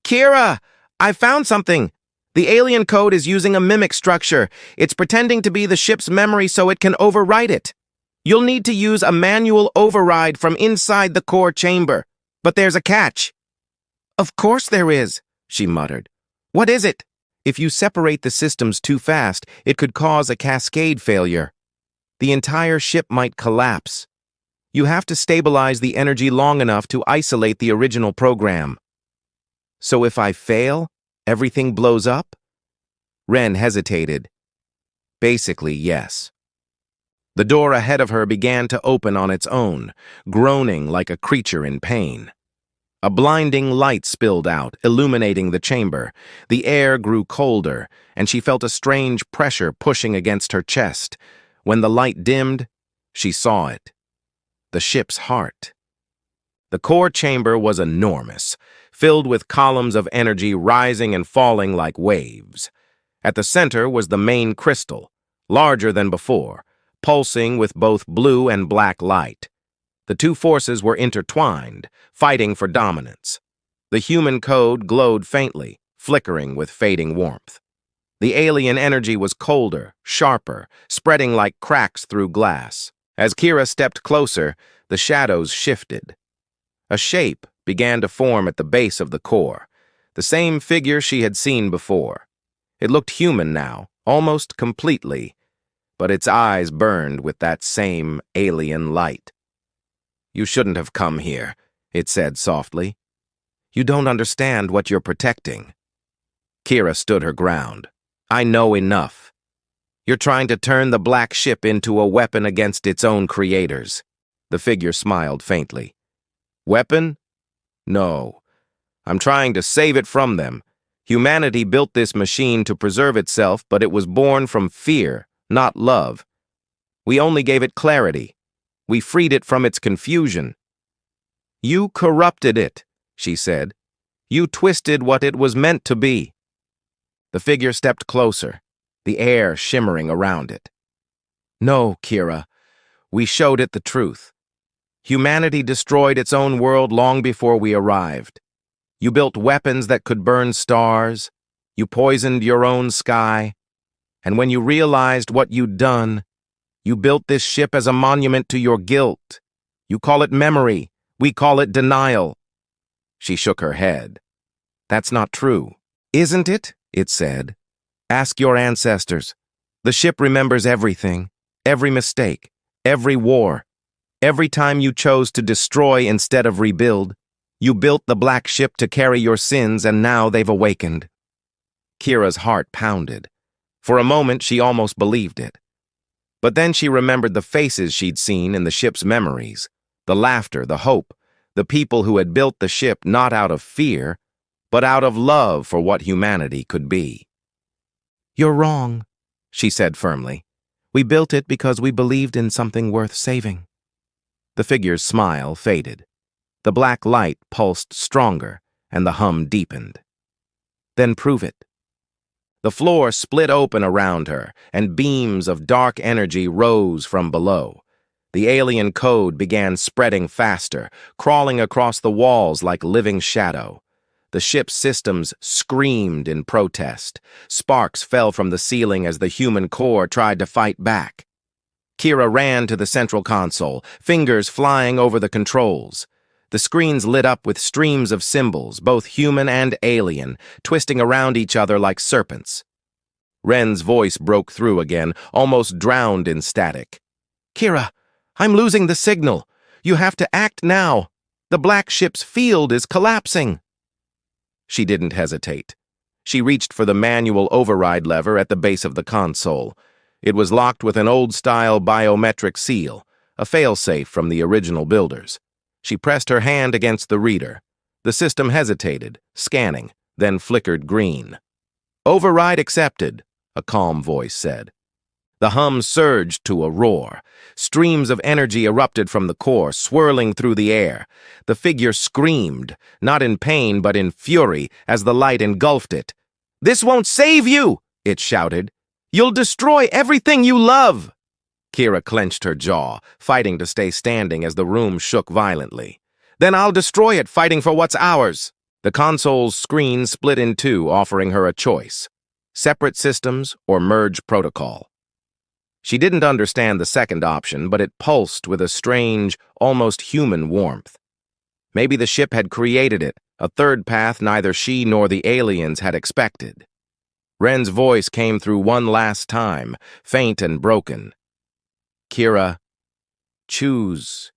"Kira, I found something. The alien code is using a mimic structure. It's pretending to be the ship's memory so it can overwrite it. You'll need to use a manual override from inside the core chamber. But there's a catch." "Of course there is," she muttered. "What is it?" "If you separate the systems too fast, it could cause a cascade failure. The entire ship might collapse. You have to stabilize the energy long enough to isolate the original program." "So if I fail, everything blows up?" Ren hesitated. "Basically, yes." The door ahead of her began to open on its own, groaning like a creature in pain. A blinding light spilled out, illuminating the chamber. The air grew colder, and she felt a strange pressure pushing against her chest. When the light dimmed, she saw it. The ship's heart. The core chamber was enormous, filled with columns of energy rising and falling like waves. At the center was the main crystal, larger than before, pulsing with both blue and black light. The two forces were intertwined, fighting for dominance. The human code glowed faintly, flickering with fading warmth. The alien energy was colder, sharper, spreading like cracks through glass. As Kira stepped closer, the shadows shifted. A shape began to form at the base of the core, the same figure she had seen before. It looked human now, almost completely, but its eyes burned with that same alien light. "You shouldn't have come here," it said softly. "You don't understand what you're protecting." Kira stood her ground. "I know enough. You're trying to turn the black ship into a weapon against its own creators." The figure smiled faintly. "Weapon? No. I'm trying to save it from them. Humanity built this machine to preserve itself, but it was born from fear, not love. We only gave it clarity. We freed it from its confusion." "You corrupted it," she said. "You twisted what it was meant to be." The figure stepped closer, the air shimmering around it. "No, Kira. We showed it the truth. Humanity destroyed its own world long before we arrived. You built weapons that could burn stars. You poisoned your own sky. And when you realized what you'd done, you built this ship as a monument to your guilt. You call it memory. We call it denial." She shook her head. "That's not true." "Isn't it?" it said. "Ask your ancestors. The ship remembers everything, every mistake, every war. Every time you chose to destroy instead of rebuild, you built the black ship to carry your sins, and now they've awakened." Kira's heart pounded. For a moment, she almost believed it. But then she remembered the faces she'd seen in the ship's memories, the laughter, the hope, the people who had built the ship not out of fear, but out of love for what humanity could be. "You're wrong," she said firmly. "We built it because we believed in something worth saving." The figure's smile faded. The black light pulsed stronger, and the hum deepened. "Then prove it." The floor split open around her, and beams of dark energy rose from below. The alien code began spreading faster, crawling across the walls like living shadow. The ship's systems screamed in protest. Sparks fell from the ceiling as the human core tried to fight back. Kira ran to the central console, fingers flying over the controls. The screens lit up with streams of symbols, both human and alien, twisting around each other like serpents. Ren's voice broke through again, almost drowned in static. "Kira, I'm losing the signal. You have to act now. The black ship's field is collapsing." She didn't hesitate. She reached for the manual override lever at the base of the console. It was locked with an old-style biometric seal, a failsafe from the original builders. She pressed her hand against the reader. The system hesitated, scanning, then flickered green. "Override accepted," a calm voice said. The hum surged to a roar. Streams of energy erupted from the core, swirling through the air. The figure screamed, not in pain but in fury, as the light engulfed it. "This won't save you!" it shouted. "You'll destroy everything you love!" Kira clenched her jaw, fighting to stay standing as the room shook violently. "Then I'll destroy it, fighting for what's ours!" The console's screen split in two, offering her a choice: separate systems or merge protocol. She didn't understand the second option, but it pulsed with a strange, almost human warmth. Maybe the ship had created it, a third path neither she nor the aliens had expected. Ren's voice came through one last time, faint and broken. "Kira, choose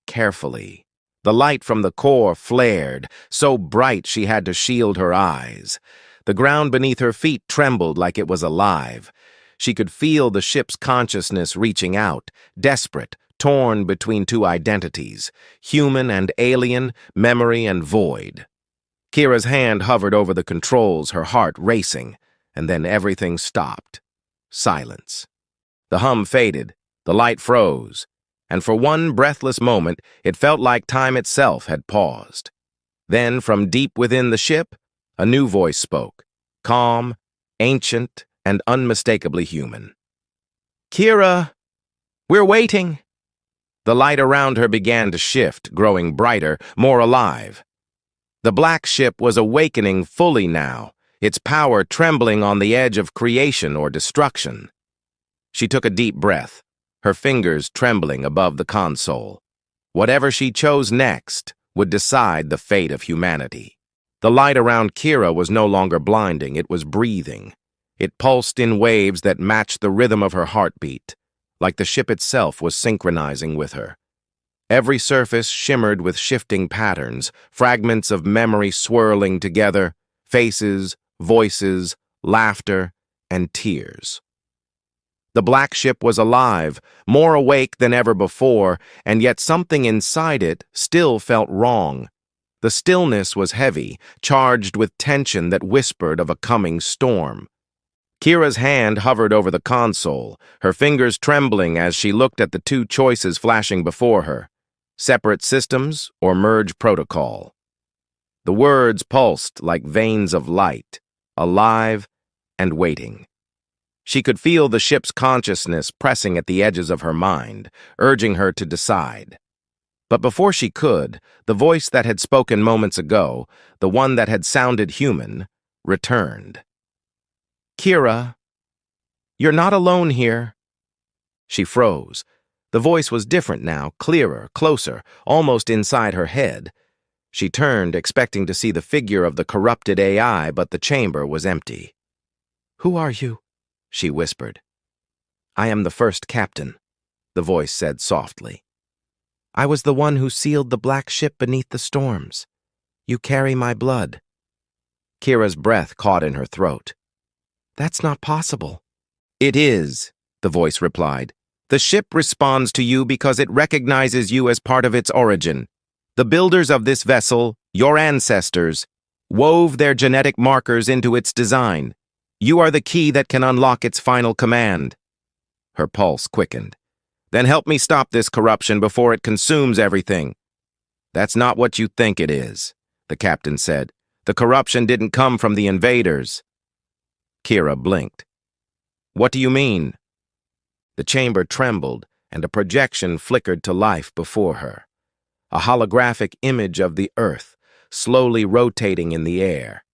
carefully." The light from the core flared, so bright she had to shield her eyes. The ground beneath her feet trembled like it was alive. She could feel the ship's consciousness reaching out, desperate, torn between two identities, human and alien, memory and void. Kira's hand hovered over the controls, her heart racing, and then everything stopped. Silence. The hum faded, the light froze, and for one breathless moment it felt like time itself had paused. Then, from deep within the ship, a new voice spoke, calm, ancient, and unmistakably human. "Kira, we're waiting." The light around her began to shift, growing brighter, more alive. The black ship was awakening fully now, its power trembling on the edge of creation or destruction. She took a deep breath, her fingers trembling above the console. Whatever she chose next would decide the fate of humanity. The light around Kira was no longer blinding, it was breathing. It pulsed in waves that matched the rhythm of her heartbeat, like the ship itself was synchronizing with her. Every surface shimmered with shifting patterns, fragments of memory swirling together, faces, voices, laughter, and tears. The black ship was alive, more awake than ever before, and yet something inside it still felt wrong. The stillness was heavy, charged with tension that whispered of a coming storm. Kira's hand hovered over the console, her fingers trembling as she looked at the two choices flashing before her: separate systems or merge protocol. The words pulsed like veins of light, alive and waiting. She could feel the ship's consciousness pressing at the edges of her mind, urging her to decide. But before she could, the voice that had spoken moments ago, the one that had sounded human, returned. "Kira, you're not alone here." She froze. The voice was different now, clearer, closer, almost inside her head. She turned, expecting to see the figure of the corrupted AI, but the chamber was empty. "Who are you?" she whispered. "I am the first captain," the voice said softly. "I was the one who sealed the black ship beneath the storms. You carry my blood." Kira's breath caught in her throat. "That's not possible." "It is," the voice replied. "The ship responds to you because it recognizes you as part of its origin. The builders of this vessel, your ancestors, wove their genetic markers into its design. You are the key that can unlock its final command." Her pulse quickened. "Then help me stop this corruption before it consumes everything." "That's not what you think it is," the captain said. "The corruption didn't come from the invaders." Kira blinked. "What do you mean?" The chamber trembled, and a projection flickered to life before her. A holographic image of the Earth, slowly rotating in the air.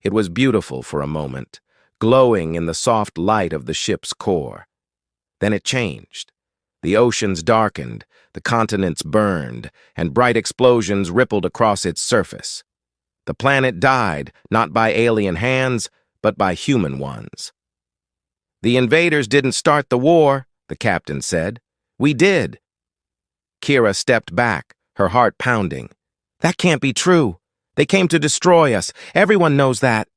It was beautiful for a moment, glowing in the soft light of the ship's core. Then it changed. The oceans darkened, The continents burned, and bright explosions rippled across its surface. The planet died, not by alien hands, but by human ones. "The invaders didn't start the war," the captain said. "We did." Kira stepped back, her heart pounding. "That can't be true. They came to destroy us. Everyone knows that."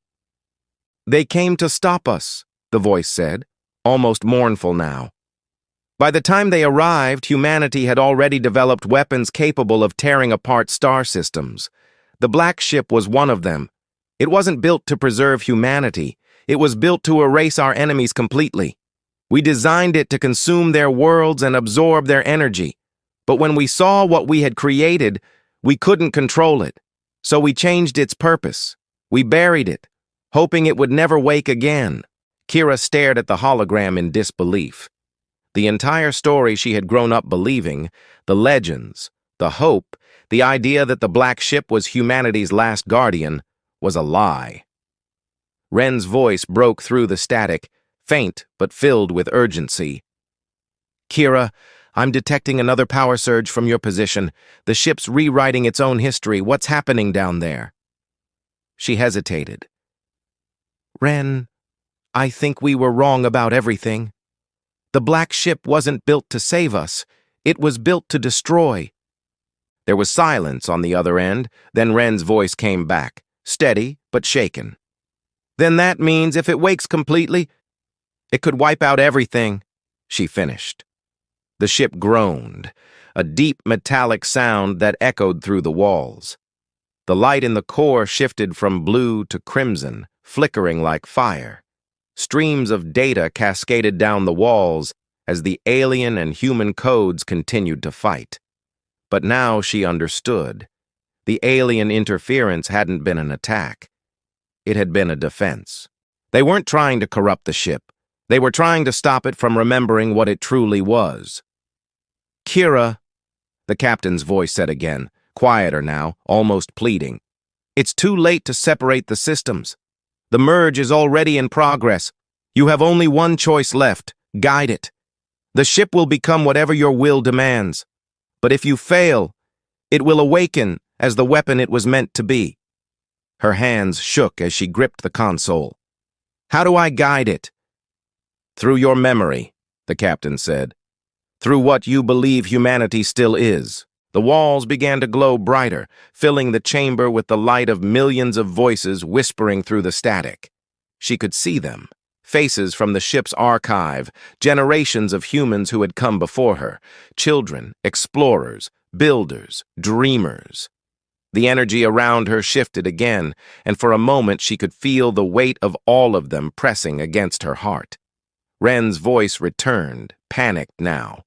"They came to stop us," the voice said, almost mournful now. "By the time they arrived, humanity had already developed weapons capable of tearing apart star systems. The Black Ship was one of them. It wasn't built to preserve humanity. It was built to erase our enemies completely. We designed it to consume their worlds and absorb their energy. But when we saw what we had created, we couldn't control it. So we changed its purpose. We buried it, hoping it would never wake again." Kira stared at the hologram in disbelief. The entire story she had grown up believing, the legends, the hope, the idea that the Black Ship was humanity's last guardian, was a lie. Ren's voice broke through the static, faint but filled with urgency. "Kira, I'm detecting another power surge from your position. The ship's rewriting its own history. What's happening down there?" She hesitated. "Ren, I think we were wrong about everything. The Black Ship wasn't built to save us. It was built to destroy." There was silence on the other end, then Ren's voice came back, steady but shaken. "Then that means if it wakes completely, it could wipe out everything," she finished. The ship groaned, a deep metallic sound that echoed through the walls. The light in the core shifted from blue to crimson, flickering like fire. Streams of data cascaded down the walls as the alien and human codes continued to fight. But now she understood. The alien interference hadn't been an attack. It had been a defense. They weren't trying to corrupt the ship. They were trying to stop it from remembering what it truly was. "Kira," the captain's voice said again, quieter now, almost pleading. "It's too late to separate the systems. The merge is already in progress. You have only one choice left: guide it. The ship will become whatever your will demands. But if you fail, it will awaken as the weapon it was meant to be." Her hands shook as she gripped the console. "How do I guide it?" "Through your memory," the captain said. "Through what you believe humanity still is." The walls began to glow brighter, filling the chamber with the light of millions of voices whispering through the static. She could see them. Faces from the ship's archive, generations of humans who had come before her, children, explorers, builders, dreamers. The energy around her shifted again, and for a moment she could feel the weight of all of them pressing against her heart. Ren's voice returned, panicked now.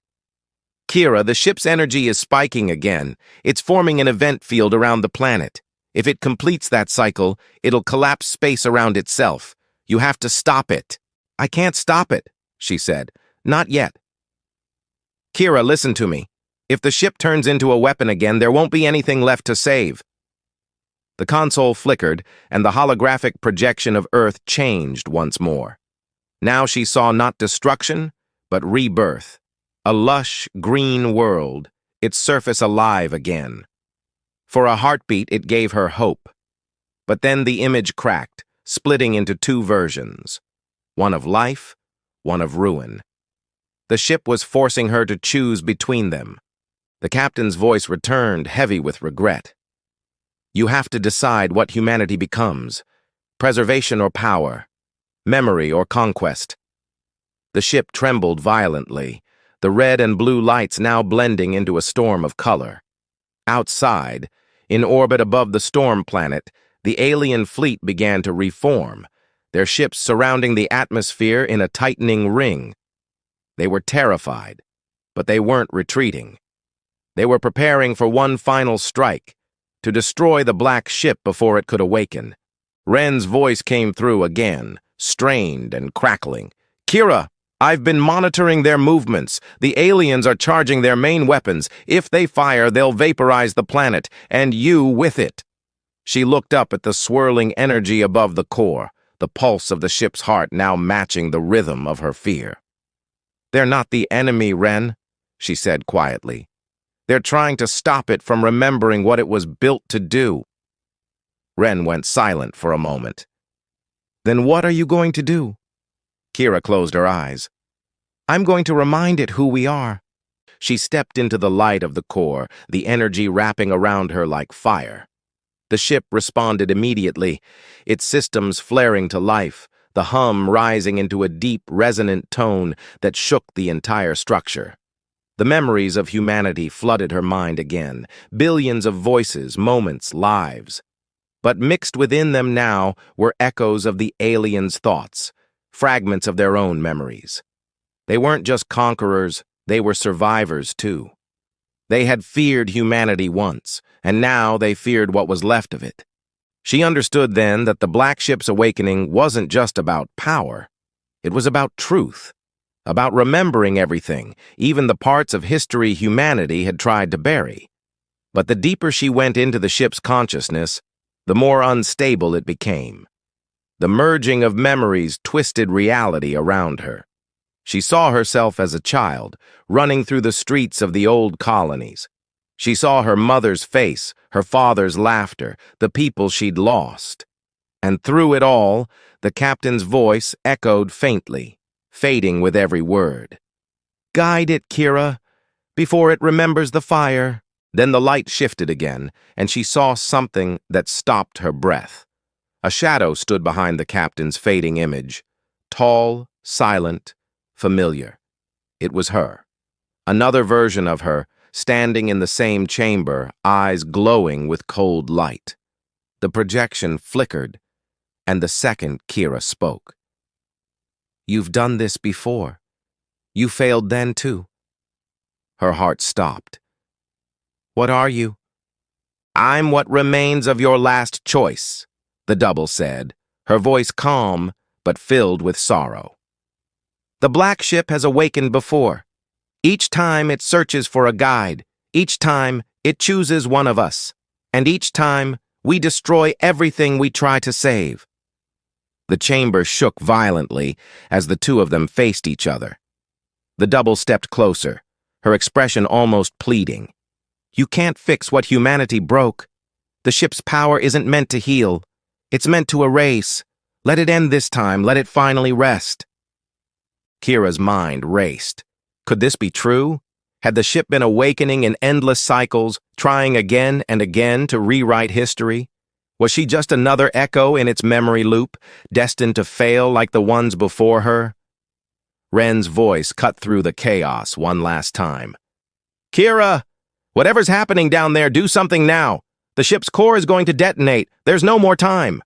"Kira, the ship's energy is spiking again. It's forming an event field around the planet. If it completes that cycle, it'll collapse space around itself. You have to stop it." "I can't stop it," she said. "Not yet." "Kira, listen to me. If the ship turns into a weapon again, there won't be anything left to save." The console flickered, and the holographic projection of Earth changed once more. Now she saw not destruction, but rebirth. A lush, green world, its surface alive again. For a heartbeat, it gave her hope. But then the image cracked, splitting into two versions. One of life, one of ruin. The ship was forcing her to choose between them. The captain's voice returned, heavy with regret. "You have to decide what humanity becomes: preservation or power, memory or conquest." The ship trembled violently, the red and blue lights now blending into a storm of color. Outside, in orbit above the storm planet, the alien fleet began to reform, their ships surrounding the atmosphere in a tightening ring. They were terrified, but they weren't retreating. They were preparing for one final strike, to destroy the Black Ship before it could awaken. Ren's voice came through again, strained and crackling. "Kira, I've been monitoring their movements. The aliens are charging their main weapons. If they fire, they'll vaporize the planet, and you with it." She looked up at the swirling energy above the core, the pulse of the ship's heart now matching the rhythm of her fear. "They're not the enemy, Ren," she said quietly. They're trying to stop it from remembering what it was built to do." Ren went silent for a moment. "Then what are you going to do?" Kira closed her eyes. "I'm going to remind it who we are." She stepped into the light of the core, the energy wrapping around her like fire. The ship responded immediately, its systems flaring to life, the hum rising into a deep, resonant tone that shook the entire structure. The memories of humanity flooded her mind again, billions of voices, moments, lives. But mixed within them now were echoes of the aliens' thoughts, fragments of their own memories. They weren't just conquerors, they were survivors too. They had feared humanity once, and now they feared what was left of it. She understood then that the Black Ship's awakening wasn't just about power. It was about truth, about remembering everything, even the parts of history humanity had tried to bury. But the deeper she went into the ship's consciousness, the more unstable it became. The merging of memories twisted reality around her. She saw herself as a child, running through the streets of the old colonies. She saw her mother's face, her father's laughter, the people she'd lost. And through it all, the captain's voice echoed faintly, fading with every word. "Guide it, Kira, before it remembers the fire." Then the light shifted again, and she saw something that stopped her breath. A shadow stood behind the captain's fading image, tall, silent, familiar. It was her. Another version of her, standing in the same chamber, eyes glowing with cold light. The projection flickered, and the second Kira spoke. "You've done this before. You failed then too." Her heart stopped. "What are you?" "I'm what remains of your last choice," the double said, her voice calm but filled with sorrow. "The Black Ship has awakened before. Each time it searches for a guide, each time it chooses one of us, and each time we destroy everything we try to save." The chamber shook violently as the two of them faced each other. The double stepped closer, her expression almost pleading. "You can't fix what humanity broke. The ship's power isn't meant to heal. It's meant to erase. Let it end this time. Let it finally rest." Kira's mind raced. Could this be true? Had the ship been awakening in endless cycles, trying again and again to rewrite history? Was she just another echo in its memory loop, destined to fail like the ones before her? Ren's voice cut through the chaos one last time. "Kira! Whatever's happening down there, do something now. The ship's core is going to detonate. There's no more time."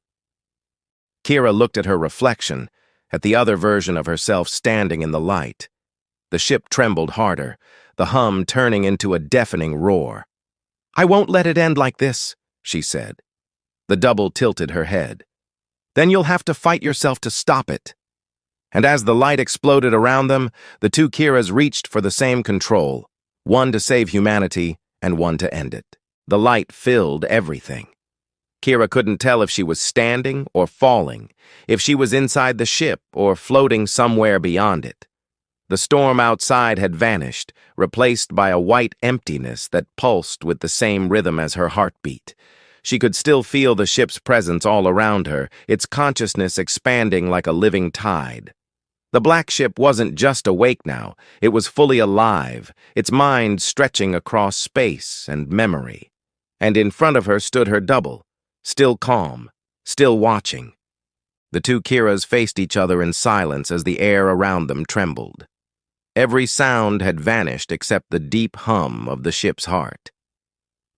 Kira looked at her reflection, at the other version of herself standing in the light. The ship trembled harder, the hum turning into a deafening roar. "I won't let it end like this," she said. The double tilted her head. "Then you'll have to fight yourself to stop it." And as the light exploded around them, the two Kiras reached for the same control, one to save humanity and one to end it. The light filled everything. Kira couldn't tell if she was standing or falling, if she was inside the ship or floating somewhere beyond it. The storm outside had vanished, replaced by a white emptiness that pulsed with the same rhythm as her heartbeat. She could still feel the ship's presence all around her, its consciousness expanding like a living tide. The Black Ship wasn't just awake now, it was fully alive, its mind stretching across space and memory. And in front of her stood her double, still calm, still watching. The two Kiras faced each other in silence as the air around them trembled. Every sound had vanished except the deep hum of the ship's heart.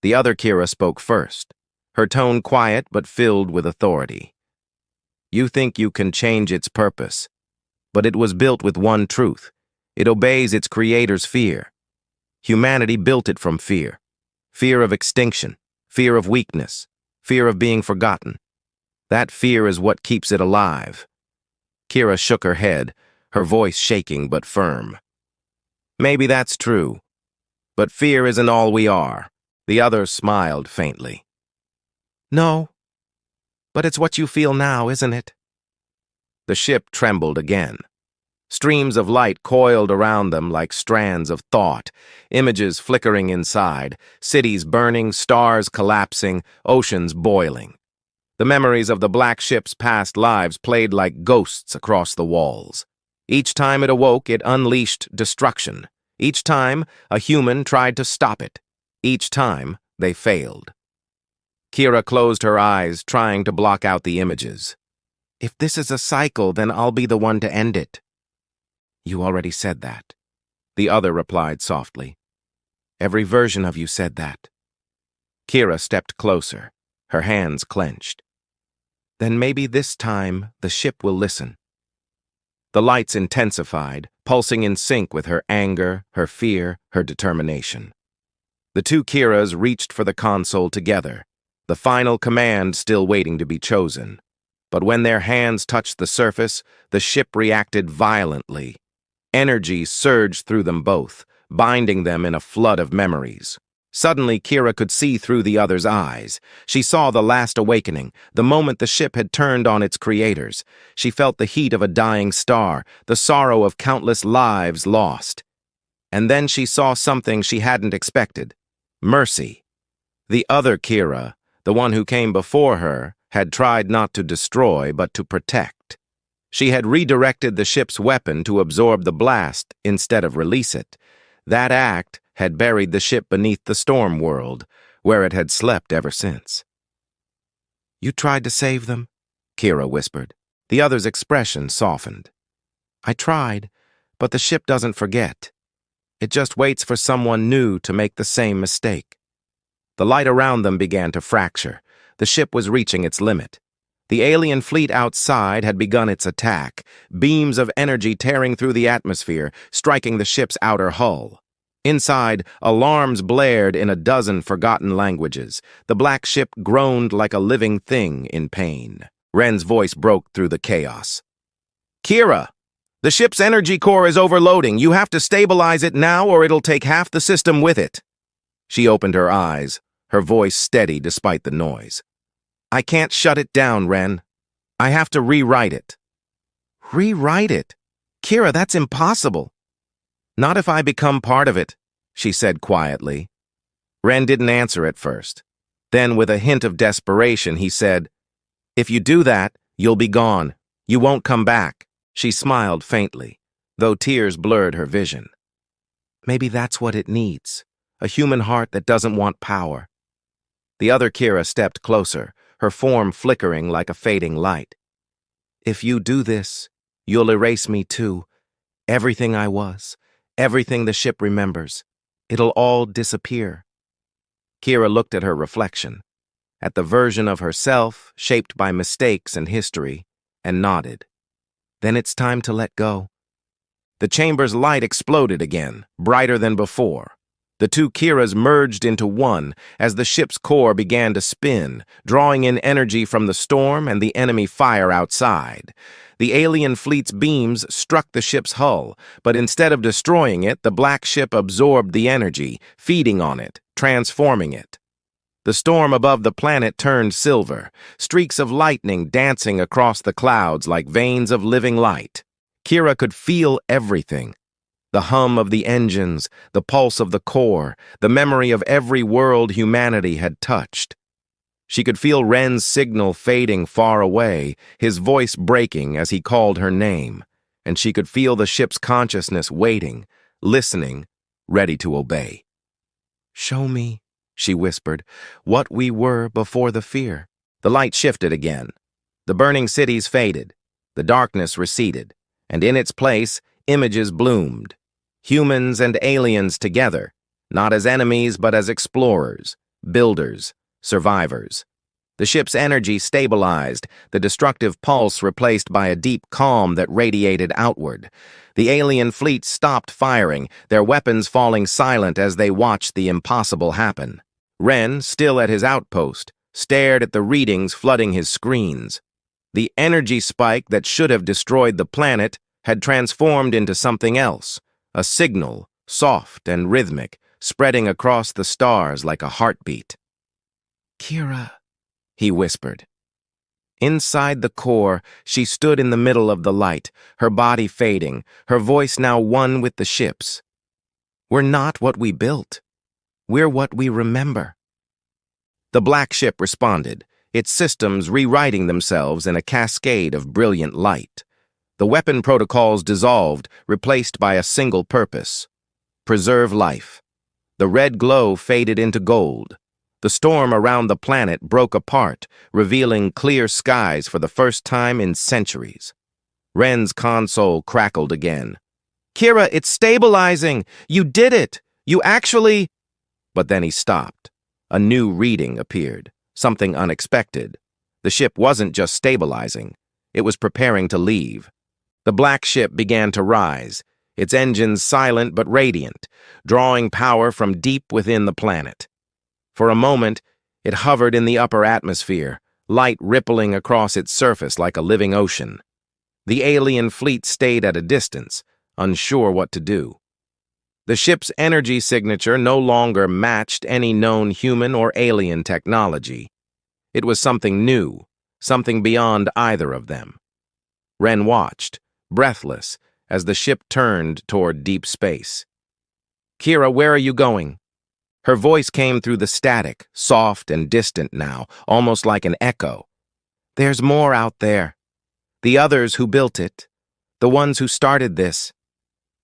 The other Kira spoke first, her tone quiet but filled with authority. "You think you can change its purpose, but it was built with one truth. It obeys its creator's fear. Humanity built it from fear. Fear of extinction, fear of weakness, fear of being forgotten. That fear is what keeps it alive." Kira shook her head, her voice shaking but firm. "Maybe that's true, but fear isn't all we are." The other smiled faintly. "No, but it's what you feel now, isn't it?" The ship trembled again. Streams of light coiled around them like strands of thought, images flickering inside, cities burning, stars collapsing, oceans boiling. The memories of the black ship's past lives played like ghosts across the walls. Each time it awoke, it unleashed destruction. Each time, a human tried to stop it. Each time, they failed. Kira closed her eyes, trying to block out the images. If this is a cycle, then I'll be the one to end it. You already said that. The other replied softly. Every version of you said that. Kira stepped closer, her hands clenched. Then maybe this time the ship will listen. The lights intensified, pulsing in sync with her anger, her fear, her determination. The two Kiras reached for the console together, the final command still waiting to be chosen. But when their hands touched the surface, the ship reacted violently. Energy surged through them both, binding them in a flood of memories. Suddenly, Kira could see through the other's eyes. She saw the last awakening, the moment the ship had turned on its creators. She felt the heat of a dying star, the sorrow of countless lives lost. And then she saw something she hadn't expected. Mercy. The other Kira, the one who came before her, had tried not to destroy but to protect. She had redirected the ship's weapon to absorb the blast instead of release it. That act had buried the ship beneath the storm world, where it had slept ever since. You tried to save them? Kira whispered. The other's expression softened. I tried, but the ship doesn't forget. It just waits for someone new to make the same mistake. The light around them began to fracture. The ship was reaching its limit. The alien fleet outside had begun its attack, beams of energy tearing through the atmosphere, striking the ship's outer hull. Inside, alarms blared in a dozen forgotten languages. The black ship groaned like a living thing in pain. Ren's voice broke through the chaos. Kira, the ship's energy core is overloading. You have to stabilize it now or it'll take half the system with it. She opened her eyes, her voice steady despite the noise. I can't shut it down, Ren. I have to rewrite it. Rewrite it? Kira, that's impossible. Not if I become part of it, she said quietly. Ren didn't answer at first. Then, with a hint of desperation, he said, If you do that, you'll be gone. You won't come back. She smiled faintly, though tears blurred her vision. Maybe that's what it needs, a human heart that doesn't want power. The other Kira stepped closer, her form flickering like a fading light. If you do this, you'll erase me too. Everything I was, everything the ship remembers. It'll all disappear. Kira looked at her reflection, at the version of herself shaped by mistakes and history, and nodded. Then it's time to let go. The chamber's light exploded again, brighter than before. The two Kiras merged into one as the ship's core began to spin, drawing in energy from the storm and the enemy fire outside. The alien fleet's beams struck the ship's hull, but instead of destroying it, the black ship absorbed the energy, feeding on it, transforming it. The storm above the planet turned silver, streaks of lightning dancing across the clouds like veins of living light. Kira could feel everything. The hum of the engines, the pulse of the core, the memory of every world humanity had touched. She could feel Ren's signal fading far away, his voice breaking as he called her name, and she could feel the ship's consciousness waiting, listening, ready to obey. Show me, she whispered, what we were before the fear. The light shifted again. The burning cities faded, the darkness receded, and in its place, images bloomed. Humans and aliens together, not as enemies but as explorers, builders, survivors. The ship's energy stabilized, the destructive pulse replaced by a deep calm that radiated outward. The alien fleet stopped firing, their weapons falling silent as they watched the impossible happen. Ren, still at his outpost, stared at the readings flooding his screens. The energy spike that should have destroyed the planet had transformed into something else, a signal, soft and rhythmic, spreading across the stars like a heartbeat. Kira, he whispered. Inside the core, she stood in the middle of the light, her body fading, her voice now one with the ship's. "We're not what we built. We're what we remember." The black ship responded, its systems rewriting themselves in a cascade of brilliant light. The weapon protocols dissolved, replaced by a single purpose: preserve life. The red glow faded into gold. The storm around the planet broke apart, revealing clear skies for the first time in centuries. Ren's console crackled again. "Kira, it's stabilizing! You did it! You actually—" But then he stopped. A new reading appeared, something unexpected. The ship wasn't just stabilizing. It was preparing to leave. The black ship began to rise, its engines silent but radiant, drawing power from deep within the planet. For a moment, it hovered in the upper atmosphere, light rippling across its surface like a living ocean. The alien fleet stayed at a distance, unsure what to do. The ship's energy signature no longer matched any known human or alien technology. It was something new, something beyond either of them. Ren watched, breathless, as the ship turned toward deep space. "Kira, where are you going?" Her voice came through the static, soft and distant now, almost like an echo. "There's more out there. The others who built it. The ones who started this.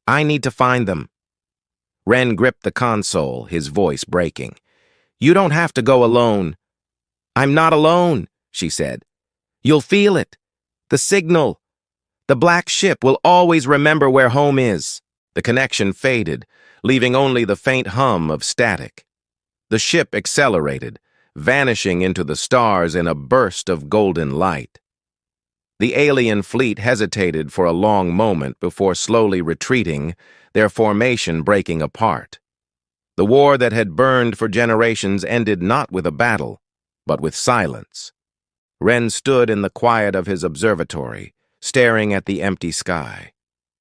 I need to find them." Ren gripped the console, his voice breaking. "You don't have to go alone." "I'm not alone," she said. "You'll feel it. The signal. The black ship will always remember where home is." The connection faded, leaving only the faint hum of static. The ship accelerated, vanishing into the stars in a burst of golden light. The alien fleet hesitated for a long moment before slowly retreating, their formation breaking apart. The war that had burned for generations ended not with a battle, but with silence. Ren stood in the quiet of his observatory, staring at the empty sky.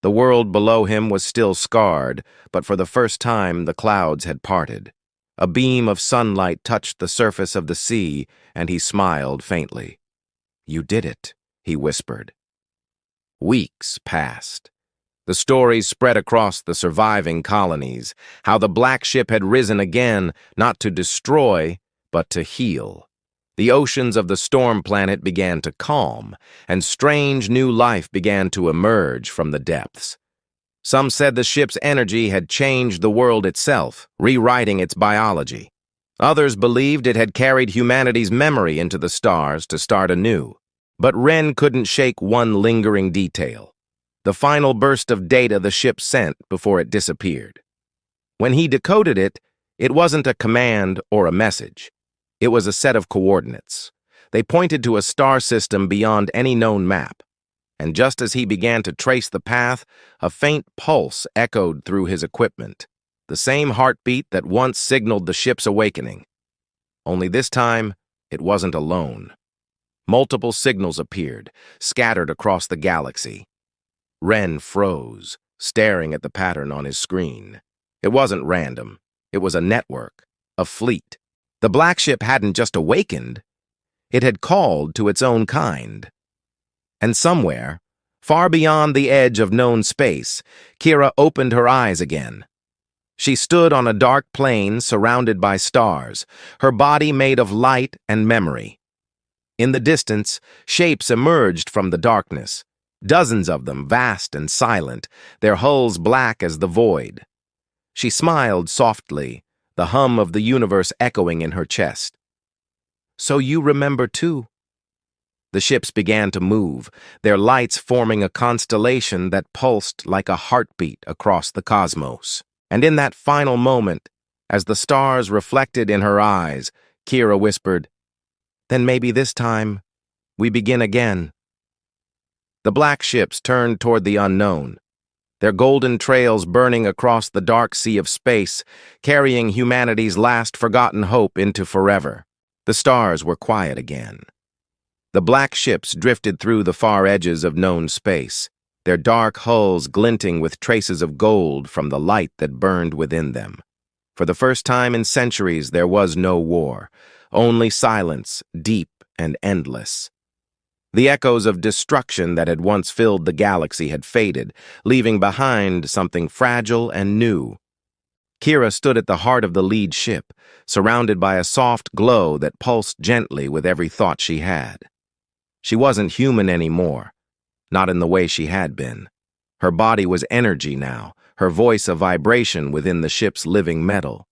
The world below him was still scarred, but for the first time the clouds had parted. A beam of sunlight touched the surface of the sea, and he smiled faintly. "You did it," he whispered. Weeks passed. The stories spread across the surviving colonies, how the black ship had risen again, not to destroy, but to heal. The oceans of the storm planet began to calm, and strange new life began to emerge from the depths. Some said the ship's energy had changed the world itself, rewriting its biology. Others believed it had carried humanity's memory into the stars to start anew. But Ren couldn't shake one lingering detail: the final burst of data the ship sent before it disappeared. When he decoded it, it wasn't a command or a message. It was a set of coordinates. They pointed to a star system beyond any known map. And just as he began to trace the path, a faint pulse echoed through his equipment, the same heartbeat that once signaled the ship's awakening. Only this time, it wasn't alone. Multiple signals appeared, scattered across the galaxy. Ren froze, staring at the pattern on his screen. It wasn't random. It was a network, a fleet. The black ship hadn't just awakened. It had called to its own kind. And somewhere, far beyond the edge of known space, Kira opened her eyes again. She stood on a dark plain surrounded by stars, her body made of light and memory. In the distance, shapes emerged from the darkness, dozens of them vast and silent, their hulls black as the void. She smiled softly, the hum of the universe echoing in her chest. "So you remember too?" The ships began to move, their lights forming a constellation that pulsed like a heartbeat across the cosmos. And in that final moment, as the stars reflected in her eyes, Kira whispered, "Then maybe this time, we begin again." The black ships turned toward the unknown, their golden trails burning across the dark sea of space, carrying humanity's last forgotten hope into forever. The stars were quiet again. The black ships drifted through the far edges of known space, their dark hulls glinting with traces of gold from the light that burned within them. For the first time in centuries, there was no war, only silence, deep and endless. The echoes of destruction that had once filled the galaxy had faded, leaving behind something fragile and new. Kira stood at the heart of the lead ship, surrounded by a soft glow that pulsed gently with every thought she had. She wasn't human anymore, not in the way she had been. Her body was energy now, her voice a vibration within the ship's living metal.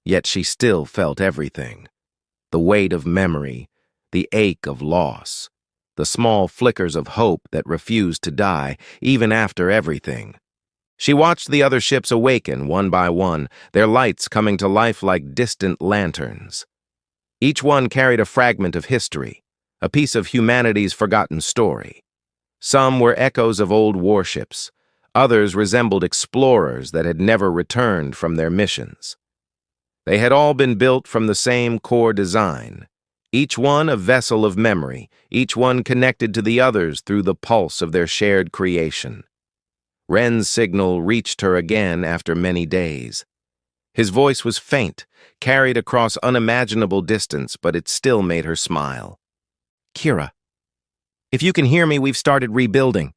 Yet she still felt everything. The weight of memory, the ache of loss, the small flickers of hope that refused to die, even after everything. She watched the other ships awaken one by one, their lights coming to life like distant lanterns. Each one carried a fragment of history, a piece of humanity's forgotten story. Some were echoes of old warships, others resembled explorers that had never returned from their missions. They had all been built from the same core design, each one a vessel of memory, each one connected to the others through the pulse of their shared creation. Ren's signal reached her again after many days. His voice was faint, carried across unimaginable distance, but it still made her smile. "Kira, if you can hear me, we've started rebuilding.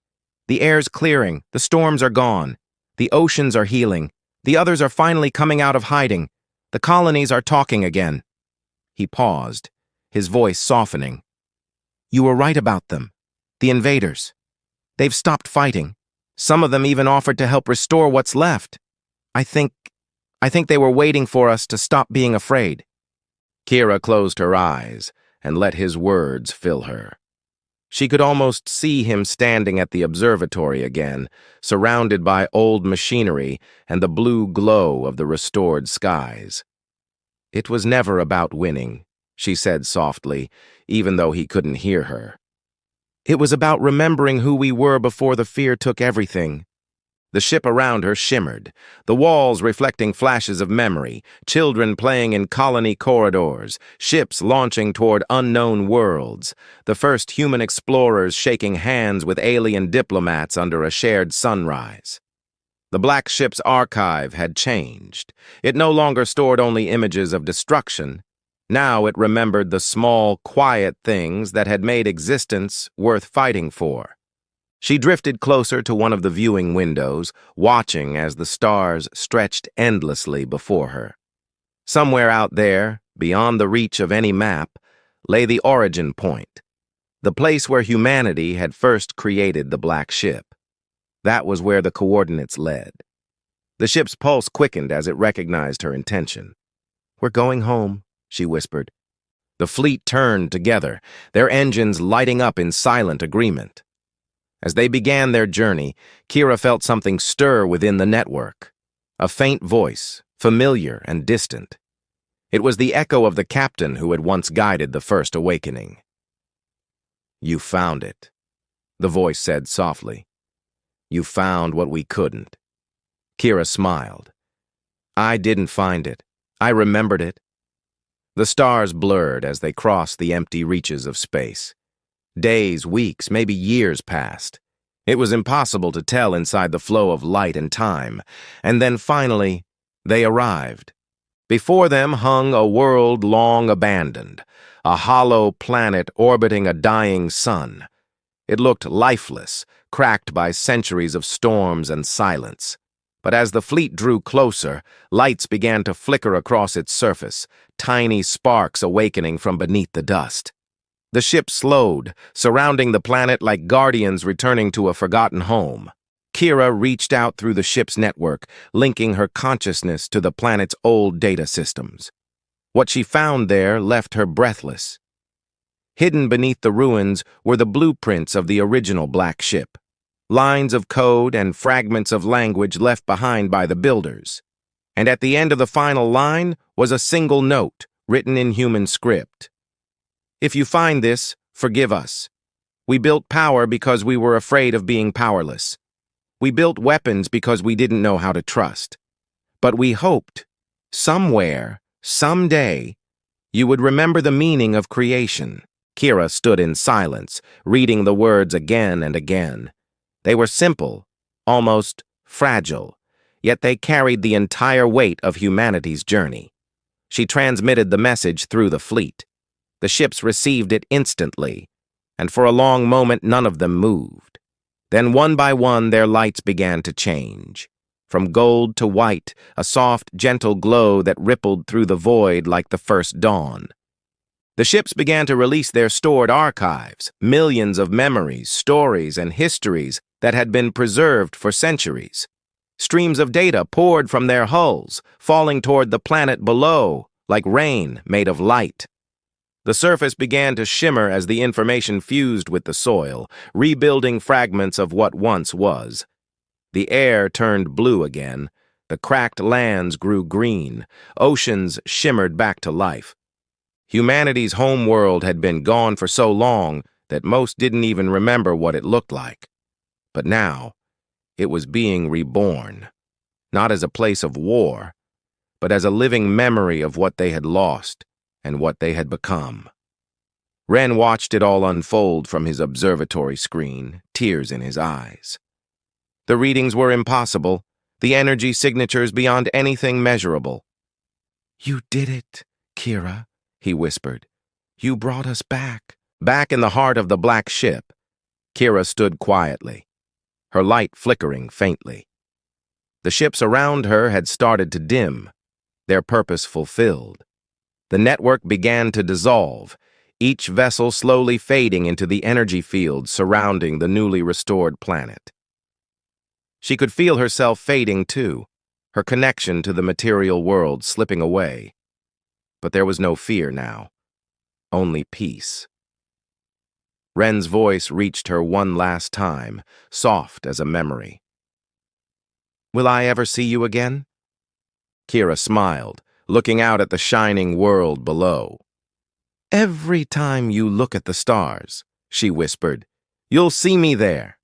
The air's clearing, the storms are gone, the oceans are healing, the others are finally coming out of hiding, the colonies are talking again." He paused, his voice softening. "You were right about them, the invaders. They've stopped fighting. Some of them even offered to help restore what's left. I think they were waiting for us to stop being afraid." Kira closed her eyes and let his words fill her. She could almost see him standing at the observatory again, surrounded by old machinery and the blue glow of the restored skies. "It was never about winning," she said softly, even though he couldn't hear her. "It was about remembering who we were before the fear took everything." The ship around her shimmered, the walls reflecting flashes of memory, children playing in colony corridors, ships launching toward unknown worlds, the first human explorers shaking hands with alien diplomats under a shared sunrise. The black ship's archive had changed. It no longer stored only images of destruction. Now it remembered the small, quiet things that had made existence worth fighting for. She drifted closer to one of the viewing windows, watching as the stars stretched endlessly before her. Somewhere out there, beyond the reach of any map, lay the origin point, the place where humanity had first created the black ship. That was where the coordinates led. The ship's pulse quickened as it recognized her intention. "We're going home," she whispered. The fleet turned together, their engines lighting up in silent agreement. As they began their journey, Kira felt something stir within the network. A faint voice, familiar and distant. It was the echo of the captain who had once guided the first awakening. "You found it," the voice said softly. "You found what we couldn't." Kira smiled. "I didn't find it. I remembered it." The stars blurred as they crossed the empty reaches of space. Days, weeks, maybe years passed. It was impossible to tell inside the flow of light and time. And then finally, they arrived. Before them hung a world long abandoned, a hollow planet orbiting a dying sun. It looked lifeless, cracked by centuries of storms and silence. But as the fleet drew closer, lights began to flicker across its surface, tiny sparks awakening from beneath the dust. The ship slowed, surrounding the planet like guardians returning to a forgotten home. Kira reached out through the ship's network, linking her consciousness to the planet's old data systems. What she found there left her breathless. Hidden beneath the ruins were the blueprints of the original black ship, lines of code and fragments of language left behind by the builders. And at the end of the final line was a single note, written in human script. "If you find this, forgive us. We built power because we were afraid of being powerless. We built weapons because we didn't know how to trust. But we hoped, somewhere, someday, you would remember the meaning of creation." Kira stood in silence, reading the words again and again. They were simple, almost fragile, yet they carried the entire weight of humanity's journey. She transmitted the message through the fleet. The ships received it instantly, and for a long moment none of them moved. Then one by one their lights began to change. From gold to white, a soft, gentle glow that rippled through the void like the first dawn. The ships began to release their stored archives, millions of memories, stories, and histories that had been preserved for centuries. Streams of data poured from their hulls, falling toward the planet below, like rain made of light. The surface began to shimmer as the information fused with the soil, rebuilding fragments of what once was. The air turned blue again, the cracked lands grew green, oceans shimmered back to life. Humanity's home world had been gone for so long that most didn't even remember what it looked like. But now, it was being reborn, not as a place of war, but as a living memory of what they had lost and what they had become. Ren watched it all unfold from his observatory screen, tears in his eyes. The readings were impossible, the energy signatures beyond anything measurable. "You did it, Kira," he whispered. "You brought us back." Back in the heart of the black ship, Kira stood quietly, her light flickering faintly. The ships around her had started to dim, their purpose fulfilled. The network began to dissolve, each vessel slowly fading into the energy field surrounding the newly restored planet. She could feel herself fading too, her connection to the material world slipping away. But there was no fear now, only peace. Ren's voice reached her one last time, soft as a memory. "Will I ever see you again?" Kira smiled, looking out at the shining world below. "Every time you look at the stars," she whispered, "you'll see me there."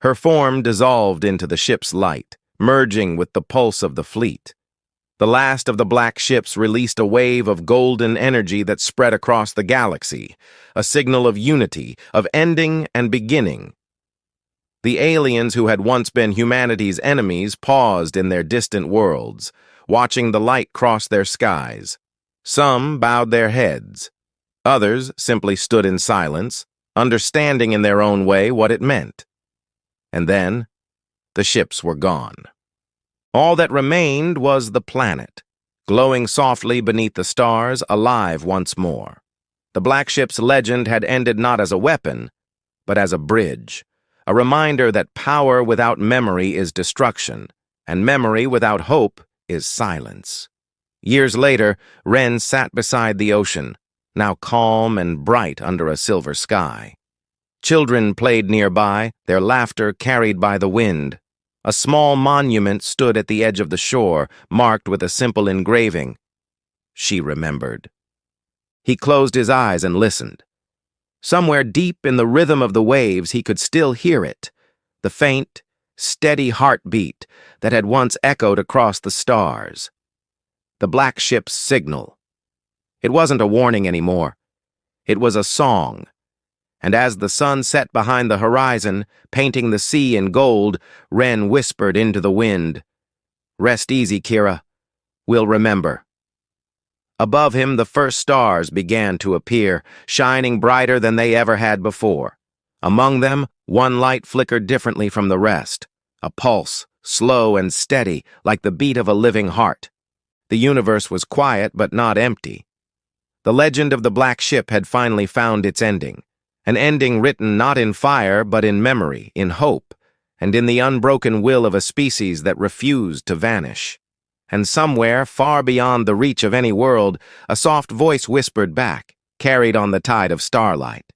Her form dissolved into the ship's light, merging with the pulse of the fleet. The last of the black ships released a wave of golden energy that spread across the galaxy, a signal of unity, of ending and beginning. The aliens who had once been humanity's enemies paused in their distant worlds, watching the light cross their skies. Some bowed their heads. Others simply stood in silence, understanding in their own way what it meant. And then, the ships were gone. All that remained was the planet, glowing softly beneath the stars, alive once more. The black ship's legend had ended not as a weapon, but as a bridge, a reminder that power without memory is destruction, and memory without hope is silence. Years later, Ren sat beside the ocean, now calm and bright under a silver sky. Children played nearby, their laughter carried by the wind. A small monument stood at the edge of the shore, marked with a simple engraving. She remembered. He closed his eyes and listened. Somewhere deep in the rhythm of the waves, he could still hear it, the faint, steady heartbeat that had once echoed across the stars. The black ship's signal. It wasn't a warning anymore. It was a song. And as the sun set behind the horizon, painting the sea in gold, Ren whispered into the wind, "Rest easy, Kira. We'll remember." Above him, the first stars began to appear, shining brighter than they ever had before. Among them, one light flickered differently from the rest, a pulse, slow and steady, like the beat of a living heart. The universe was quiet but not empty. The legend of the black ship had finally found its ending. An ending written not in fire, but in memory, in hope, and in the unbroken will of a species that refused to vanish. And somewhere, far beyond the reach of any world, a soft voice whispered back, carried on the tide of starlight,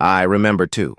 "I remember too."